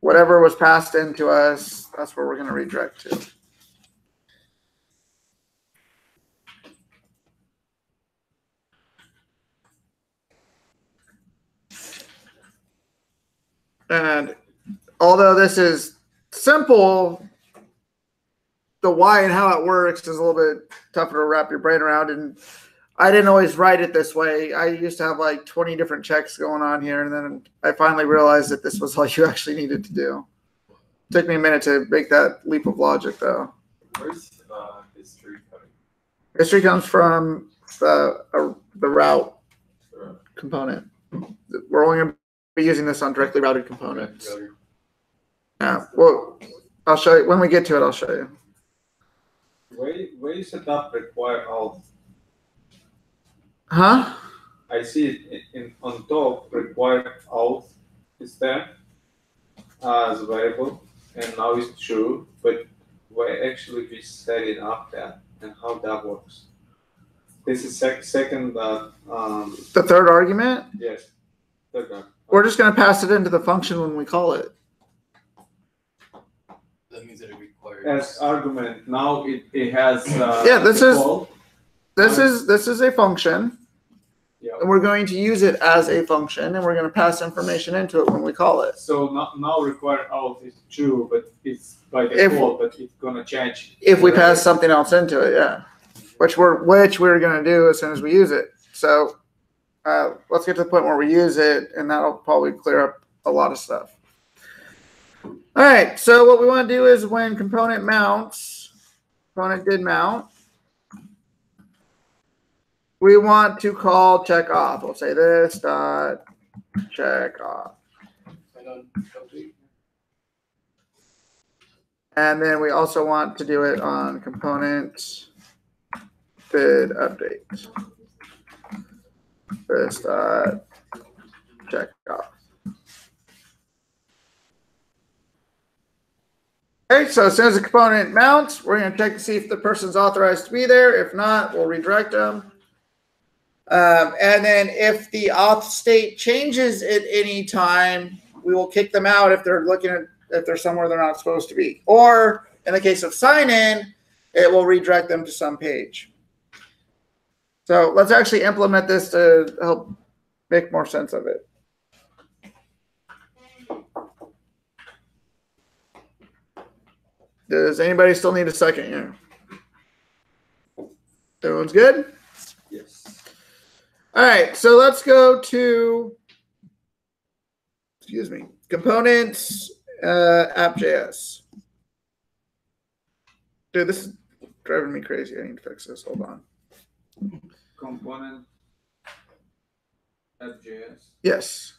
whatever was passed into us, that's where we're going to redirect to. And although this is simple, the why and how it works is a little bit tougher to wrap your brain around. And I didn't always write it this way. I used to have like 20 different checks going on here. And then I finally realized that this was all you actually needed to do. It took me a minute to make that leap of logic, though. Where's history coming? History comes from the route component. We're only going to be using this on directly routed components. Yeah, well, I'll show you. When we get to it, I'll show you. Where you set up require auth? Huh? I see it on top, require auth is there as a variable, and now it's true, but where actually we set it up that and how that works. This is second. The third argument? Yes. Third one. We're just going to pass it into the function when we call it. That means that it requires. As argument, now it has. Yeah, this is a function. Yeah. And we're going to use it as a function, and we're going to pass information into it when we call it. So now require auth is true, but it's by default, but it's gonna change. If we pass something else into it, yeah. Which we're going to do as soon as we use it. So let's get to the point where we use it, and that'll probably clear up a lot of stuff. All right, so what we want to do is when component mounts, component did mount, we want to call check off. We'll say this dot check off. And then we also want to do it on component did update. This dot check off. Okay, so as soon as the component mounts, we're going to check to see if the person's authorized to be there. If not, we'll redirect them. And then if the auth state changes at any time, we will kick them out if they're if they're somewhere they're not supposed to be. Or in the case of sign in, it will redirect them to some page. So let's actually implement this to help make more sense of it. Does anybody still need a second here? Everyone's good? Yes. All right, so let's go to, components, app.js. Dude, this is driving me crazy. I need to fix this. Hold on. Component app.js. Yes.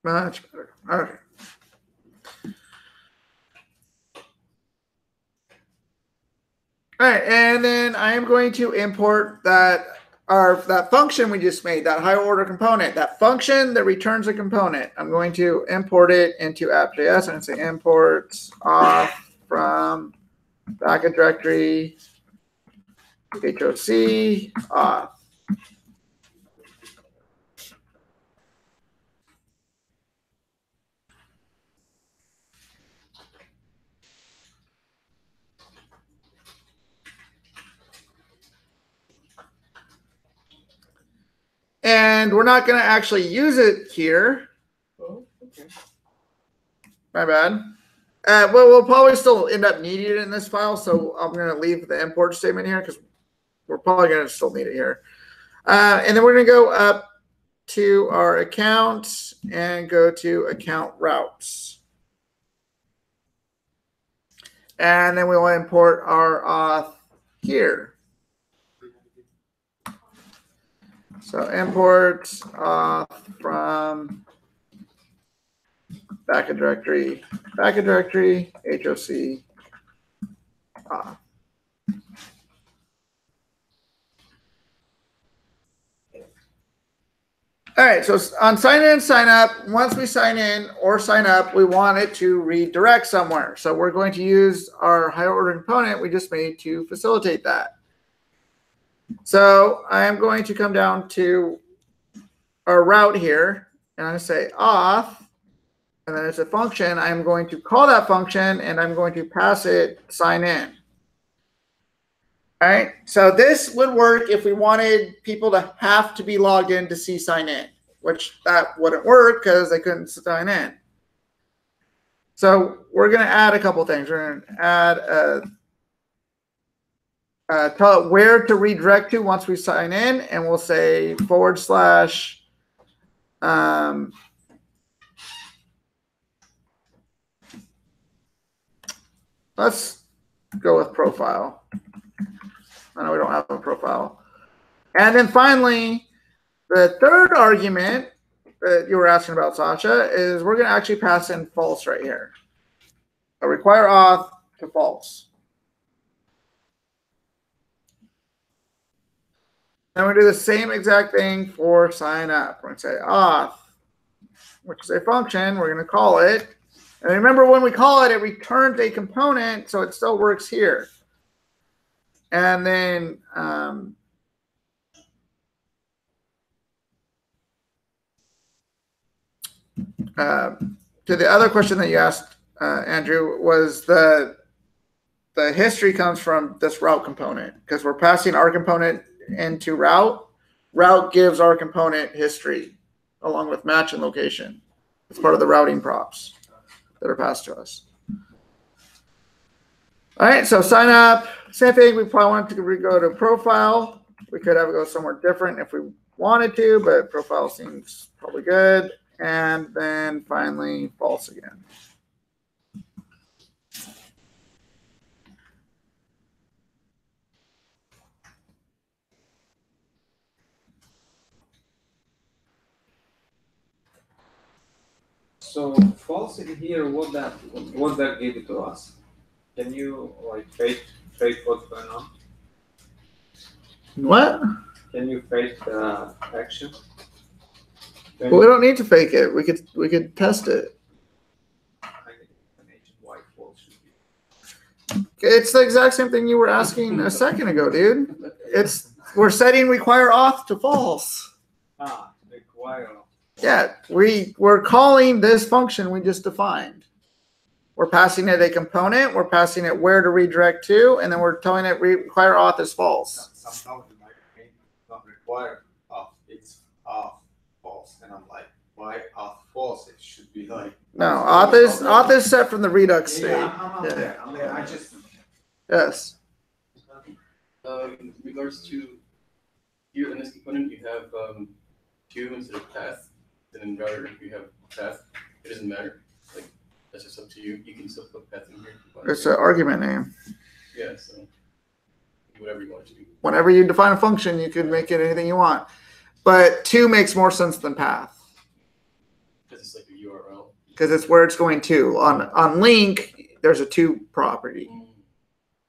Much better. Okay. All right, and then I am going to import that function we just made, that higher order component, that function that returns a component. I'm going to import it into app.js and say imports off from package directory hoc auth. And we're not going to actually use it here. Oh, okay. My bad. Well, we'll probably still end up needing it in this file, so I'm going to leave the import statement here because we're probably going to still need it here. And then we're going to go up to our account and go to account routes. And then we will import our auth here. So import auth from backup directory, hoc auth. All right, so on sign in, sign up, once we sign in or sign up, we want it to redirect somewhere. So we're going to use our higher order component we just made to facilitate that. So I am going to come down to our route here, and I'm going to say auth, and then it's a function. I'm going to call that function, and I'm going to pass it sign in. All right, so this would work if we wanted people to have to be logged in to see sign in, which that wouldn't work because they couldn't sign in. So we're going to add a couple things. We're going to add tell it where to redirect to once we sign in, and we'll say / let's go with profile. I know we don't have a profile. And then finally, the third argument that you were asking about, Sasha, is we're going to actually pass in false right here. So require auth to false. And we do the same exact thing for sign up. We're going to say auth, which is a function. We're going to call it. And remember, when we call it, it returns a component, so it still works here. And then to the other question that you asked, Andrew, was the history comes from this route component because we're passing our component into route. Route gives our component history along with match and location. It's part of the routing props that are passed to us. All right, so sign up. Same thing. We probably want to go to profile. We could have it go somewhere different if we wanted to, but profile seems probably good. And then finally, false again. So false in here, what that gave it to us? Can you like fake what's going on? What? Can you fake the action? Well, we don't need to fake it. We could test it. It's the exact same thing you were asking a second ago, dude. We're setting require auth to false. Require. Yeah, we're calling this function we just defined. We're passing it a component. We're passing it where to redirect to, and then we're telling it require auth is false. Somehow in my brain, not require auth, it's auth false, and I'm like, why auth false? It should be like. No, auth is set from the Redux state. I'm there. I just. Yes. In regards to here in this component, you have queue instead of path. Then in router, you have path. It doesn't matter. Like that's just up to you. You can still put path in here. It's an argument name. Yeah, so whatever you want to do. Whenever you define a function, you can make it anything you want. But to makes more sense than path. Because it's like a URL. Because it's where it's going to. On link, there's a to property.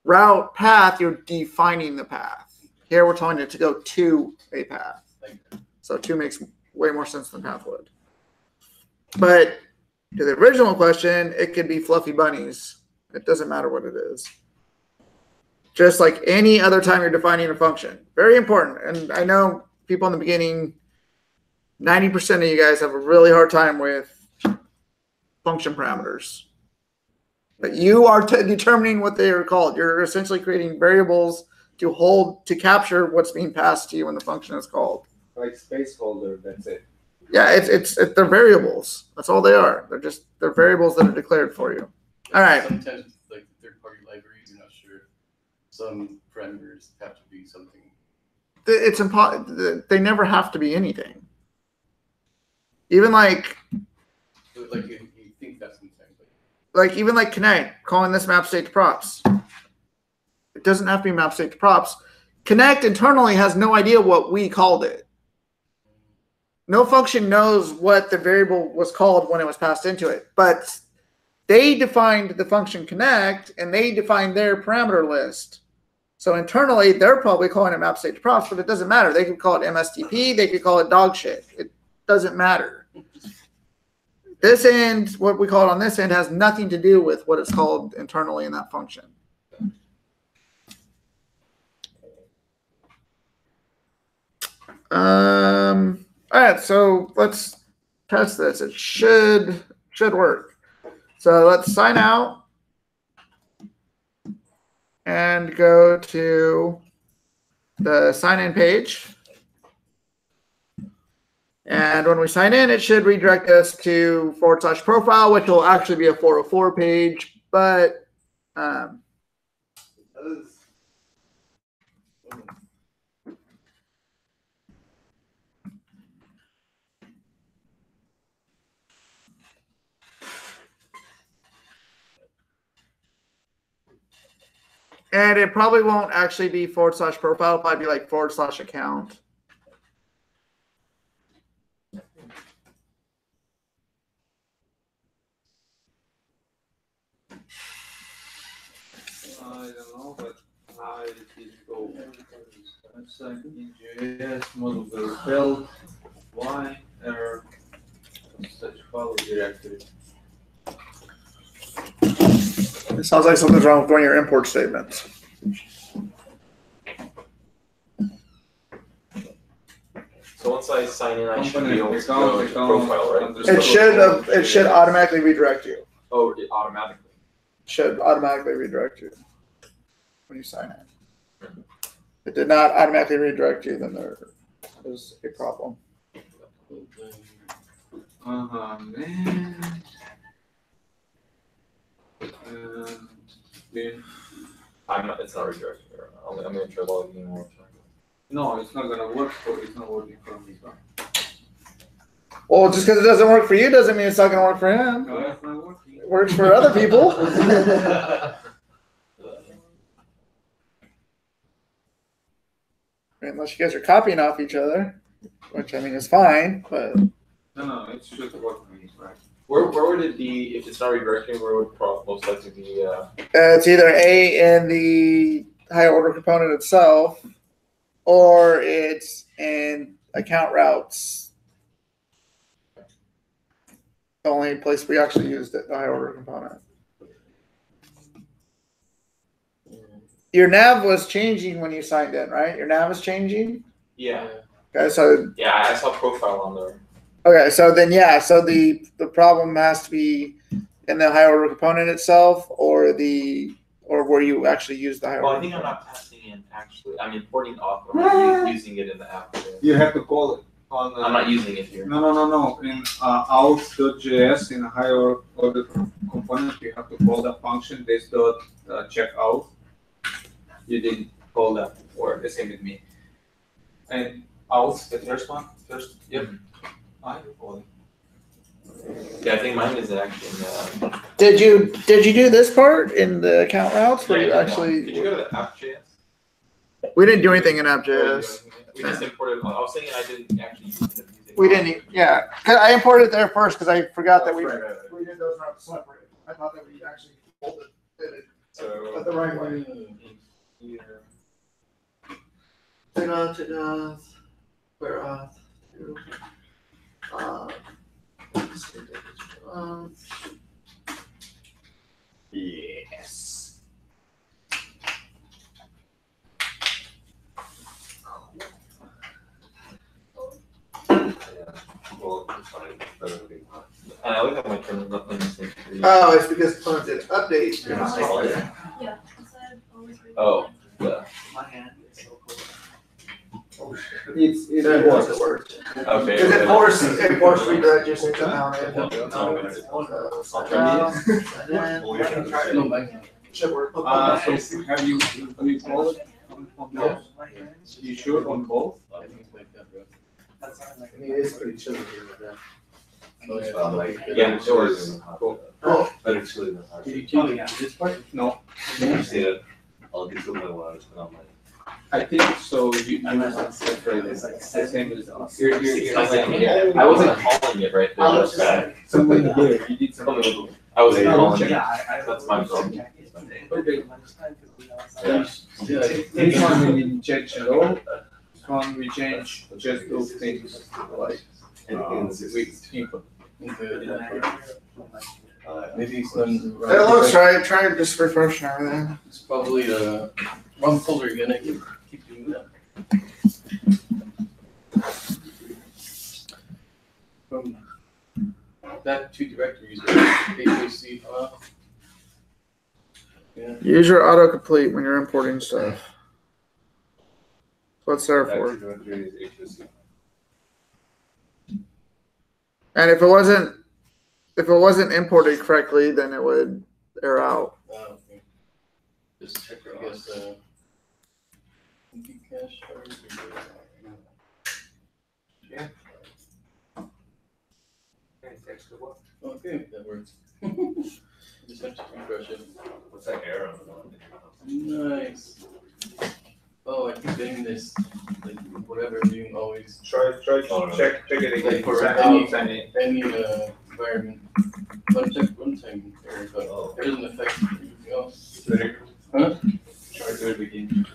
Route, path, you're defining the path. Here we're telling it to go to a path. So to makes way more sense than path would. But to the original question, it could be fluffy bunnies. It doesn't matter what it is. Just like any other time you're defining a function. Very important. And I know people in the beginning, 90% of you guys have a really hard time with function parameters. But you are determining what they are called. You're essentially creating variables to capture what's being passed to you when the function is called. Like space holder, that's it. Yeah, they're variables. That's all they are. They're variables that are declared for you. All right. Sometimes with like third-party libraries, you're not sure. Some parameters have to be something. It's impossible. They never have to be anything. Even like you think that's something. like even like connect, calling this map state to props. It doesn't have to be map state to props. Connect internally has no idea what we called it. No function knows what the variable was called when it was passed into it, but they defined the function connect and they defined their parameter list. So internally, they're probably calling it map state to props, but it doesn't matter. They could call it MSTP. They could call it dog shit. It doesn't matter. This end, what we call it on this end, has nothing to do with what it's called internally in that function. All right, so let's test this. It should work. So let's sign out and go to the sign in page. And when we sign in, it should redirect us to /profile, which will actually be a 404 page, but and it probably won't actually be /profile. It'll probably be like /account. I don't know, but how did it go? Website EJS model will fail. Why error such file directory? It sounds like something's wrong with one of your import statements. So once I sign in, I should Company be able to account, go to profile, right? It should automatically redirect you. Oh, it automatically. Should automatically redirect you when you sign in. If it did not automatically redirect you, then there is a problem. Man. It's not redirecting. I'm gonna try logging in one more time. No, it's not gonna work for it's not working for me. Well, just because it doesn't work for you doesn't mean it's not going to work for him. No, it's not working. It works for other people. Unless you guys are copying off each other, which I mean is fine, but No, it should work for me, right? Where would it be if it's not redirecting? Where would most likely be? it's either A in the higher order component itself, or it's in account routes. The only place we actually used it, the higher order component. Your nav was changing when you signed in, right? Your nav is changing? Yeah. Okay, so Yeah, I saw profile on there. okay, so then yeah, so the problem has to be in the higher order component itself, or where you actually use the higher Well, order. I think I'm not passing in actually. I'm importing off. I'm using it in the app. You have to call it on. I'm not using it here. No. In out.js in a higher order component, you have to call that function this.checkout. You didn't call that before. The same with me. And out, the first one, yep. I call it. Yeah, I think mine is actually in the. Did you do this part in the account routes where you actually? Did you go to the app.js? We didn't do anything in app.js. We just imported. I was thinking I didn't actually use it. We didn't. Yeah, 'cause I imported it there first because I forgot that we did those routes separate. I thought that we actually did it So the right way. Here. Where yes. Well, it's fine. Doesn't really matter. And I look at my terminal, nothing is in. Oh, it's because Clone did update. Yeah. Oh, yeah. My hand is so cold. It worked. Okay. Because it forced redirect your system out. I'll Should work. So have you called it on both? You sure on both? It is pretty chilly here with that. Oh, yeah. I'm like, Yeah, better chili than hot cool. dog. Better chili than hot Did you dog. change this part? No, You say that, I'll get to my waters, but I'm like, I think so. You separate it. The same as You're like, like, I wasn't calling it right there. I That's was just bad. like, something there. You did something. I wasn't Yeah, calling it. yeah, That's my problem. Okay. Yeah. This one we didn't change at all. This one we changed just those things like with input. Maybe it's not. It looks right. Try just refreshing everything. It's probably the wrong folder again. I keep doing that. From that two directories, HAC file. Yeah. Use your autocomplete when you're importing stuff. What's there for? active directory is HOC. And if it wasn't imported correctly, then it would error out. Okay. Just check, I guess, cache okay, that works. Just have to refresh it. What's that error on the one? Nice. Oh, I keep getting this, like, whatever I'm doing always. Try Oh, no. check it again. Like for Any- any environment. Uncheck runtime error, but Oh. it doesn't affect anything else. Huh? Try to do it again.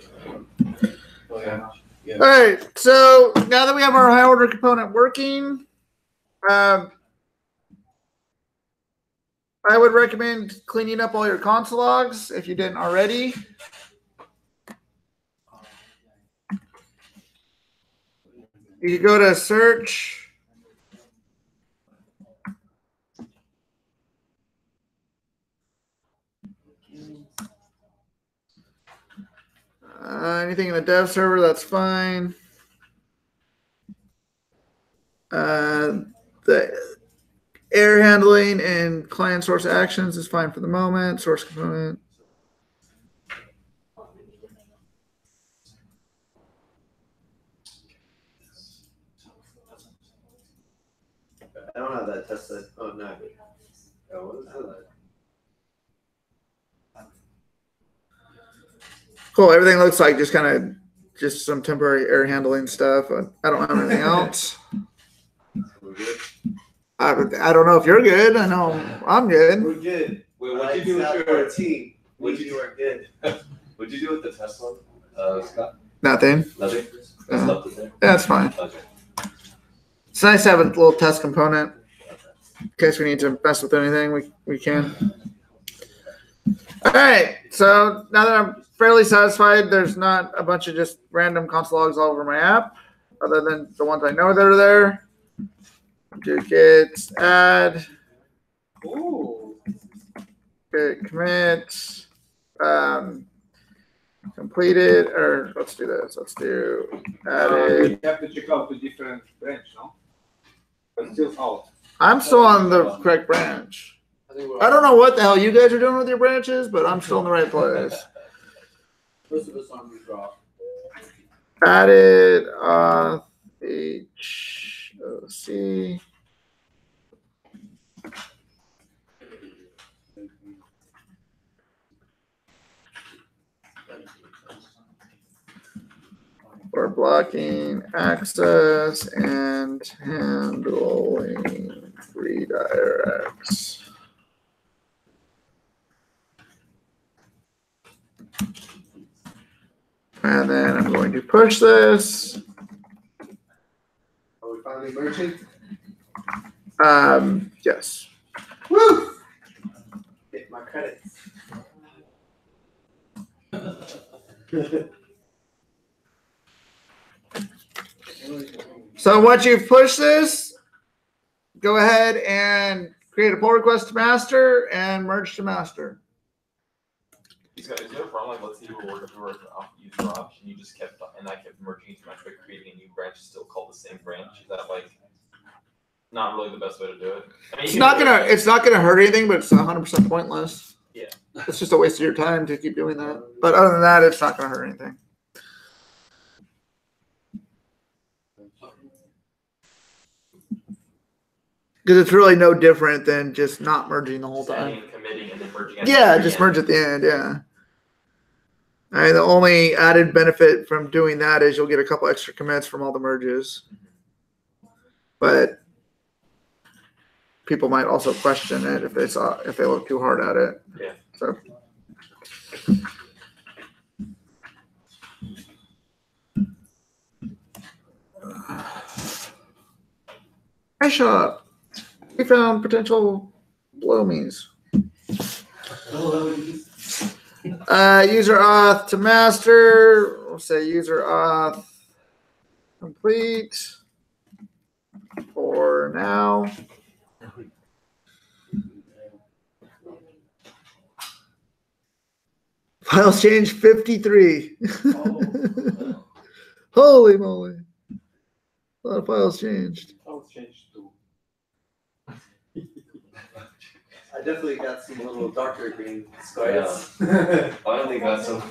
Oh, yeah. Yeah. All right. So now that we have our high order component working, I would recommend cleaning up all your console logs if you didn't already. You could go to search. Anything in the dev server, that's fine. The error handling and client source actions is fine for the moment. Source component. I don't have that tested. Oh, no. What is that? Cool. Everything looks like just some temporary error handling stuff. I don't have anything else. We're good? I don't know if you're good. I know I'm good. We're good. Wait, what'd you do with your, our team? what'd you We are good. what'd you do with the test one, Scott? Nothing. Nothing? Just left it there? That's fine. Okay. It's nice to have a little test component in case we need to mess with anything. We can. All right. So now that I'm fairly satisfied, there's not a bunch of just random console logs all over my app, other than the ones I know that are there. Do git add. Ooh. Git commit. Completed, or let's do this. Let's do added. You have to check out the different branch, no? But still out. I'm still on the correct branch. I don't know what the hell you guys are doing with your branches, but I'm still in the right place. Most of us on the drop. Added HOC. For blocking access and handling redirects. And then I'm going to push this. Are we finally merging? Yes. Woo! Get my credits. So once you've pushed this, go ahead and create a pull request to master and merge to master. Is there a problem, like, let's say you were working through off user option, you just kept, and I kept merging into my trade, creating a new branch, still called the same branch, is that like, not really the best way to do it? I mean, It's not gonna hurt anything, but it's 100% pointless. Yeah. It's just a waste of your time to keep doing that. But other than that, it's not gonna hurt anything. Because it's really no different than just not merging the whole Signing time. and committing and then merging. at Yeah, the just end. merge at the end. Yeah. The only added benefit from doing that is you'll get a couple extra commits from all the merges. But people might also question it if they look too hard at it. Yeah. So. iShop. We found potential blow-me's. User auth to master. We'll say user auth complete for now. Files changed 53. Holy moly. A lot of files changed. Oh, it's changed too. I definitely got some little darker green Yeah. squares. Finally got some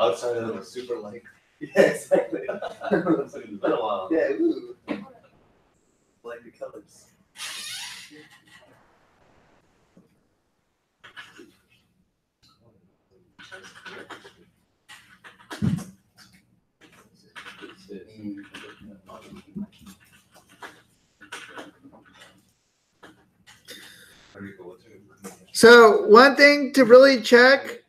outside of the super light. Yeah, exactly. It's been a while. Yeah, ooh. Like the colors. So one thing to really check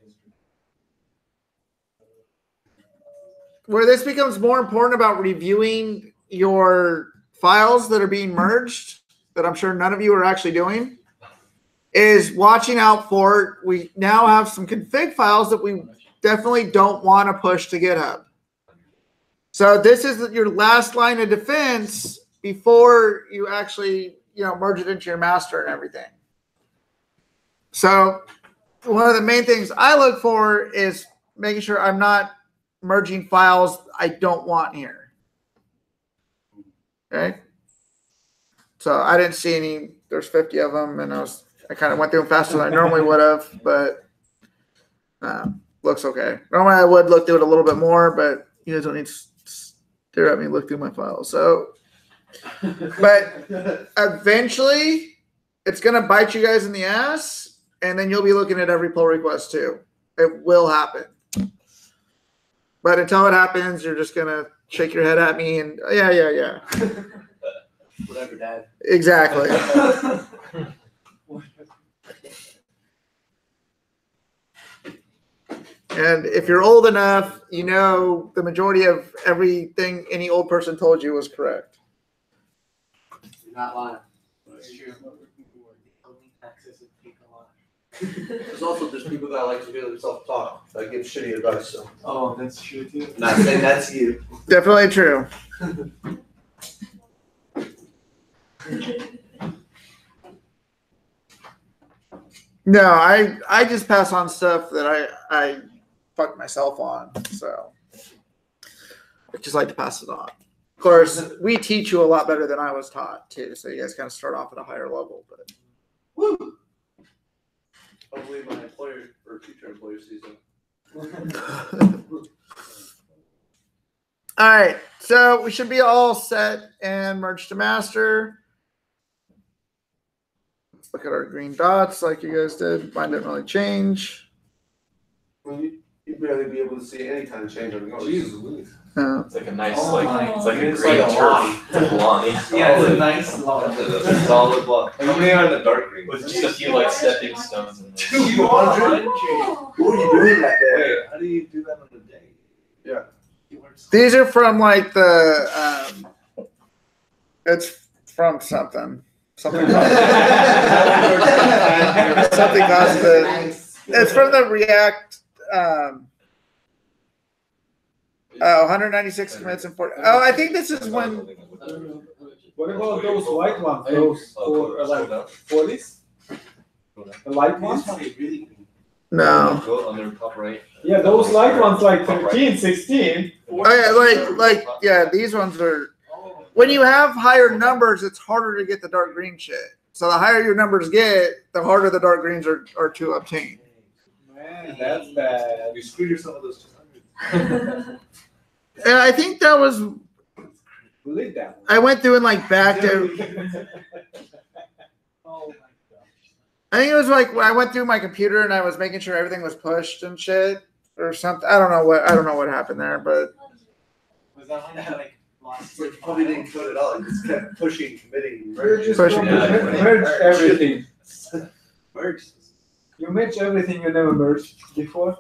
where this becomes more important about reviewing your files that are being merged, that I'm sure none of you are actually doing, is watching out for, we now have some config files that we definitely don't want to push to GitHub. So this is your last line of defense before you actually, merge it into your master and everything. So one of the main things I look for is making sure I'm not merging files I don't want here. Okay. So I didn't see any, there's 50 of them, and I kind of went through them faster than I normally would have, but looks okay. Normally I would look through it a little bit more, but you guys don't need to stare at me look through my files. So, but eventually it's going to bite you guys in the ass, and then you'll be looking at every pull request too. It will happen. But until it happens, you're just going to shake your head at me and yeah. Whatever, Dad. Exactly. And if you're old enough, the majority of everything any old person told you was correct. You're not lying. That's true. There's also just people that like to hear themselves talk, that give shitty advice. So. Oh, that's true too. Not saying that's you. Definitely true. No, I just pass on stuff that I fucked myself on. So I just like to pass it on. Of course, we teach you a lot better than I was taught too. So you guys kind of start off at a higher level. But Woo! Hopefully my employer or future employer sees them. All right, so we should be all set and merge to master. Let's look at our green dots like you guys did. Mine didn't really change. You'd barely be able to see any kind of change on yours. Jesus. It's like a nice, Oh my it's like a goodness, green like a turf lawn. Yeah, it's a nice lawn. That's a solid block. How many are in the dark green? With just a few stepping stones in there. 200? What are you doing that day? Wait, how do you do that on a day? Yeah. These are from like the it's from something. Something causes it. Something causes it. It's from the React 196 commits and 40. Oh, I think this is when What about those white ones? Those like 40s? The light ones? no. Go on the top right. Yeah, those light ones like 13, 16. Oh, yeah, these ones are when you have higher numbers, it's harder to get the dark green shit. So the higher your numbers get, the harder the dark greens are to obtain. Man, that's bad. You screwed yourself with those 200. And I think that was Believe that. I went through and like backed it. Oh my gosh. I think it was like when I went through my computer and I was making sure everything was pushed and shit or something. I don't know what happened there, but Was that one that like lost? It's like you probably didn't code it all. You just kept pushing, committing, You just Pushing. merge everything. merge. You merge everything you never merged before.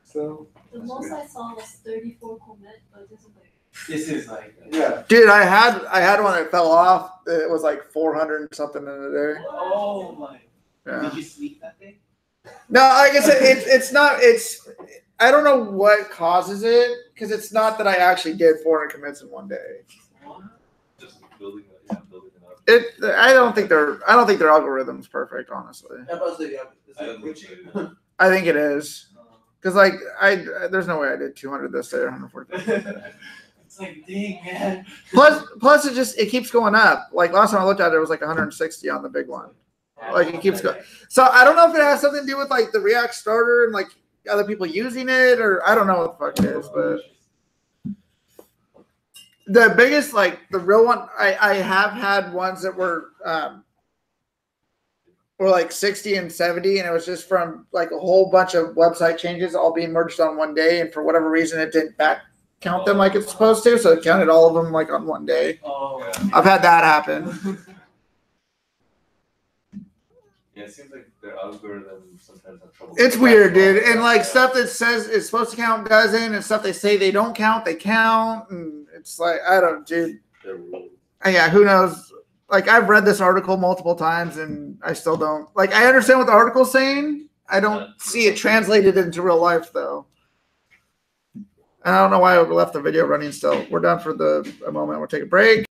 So The most I saw was 34 commit, but this is like. This is like. yeah. dude, I had one that fell off. It was like 400 and something in a day. Oh my. Yeah. Did you sleep that day? No, like I said, it's not. I don't know what causes it because it's not that I actually did 400 commits in one day. Just building it up. I don't think their algorithm's perfect, honestly. I don't think so. I think it is because like there's no way I did 200 this day or 140. It's like, dang, man. Plus it keeps going up. Like last time I looked at it, it was like 160 on the big one. Like it keeps going. So I don't know if it has something to do with like the React starter and like other people using it, or I don't know what the fuck it is, but the biggest, like the real one, I have had ones that were like 60 and 70, and it was just from like a whole bunch of website changes all being merged on one day, and for whatever reason it didn't back count them like it's supposed to, so it counted all of them like on one day. Oh. I've had that happen. Yeah, it seems like their algorithm sometimes have trouble. It's weird, dude. And like stuff that says it's supposed to count doesn't, and stuff they say they don't count, they count. And it's like, I don't, dude. Yeah, who knows? Like, I've read this article multiple times and I still don't. Like, I understand what the article's saying. I don't see it translated into real life, though. And I don't know why I left the video running still. We're done for a moment. We'll take a break.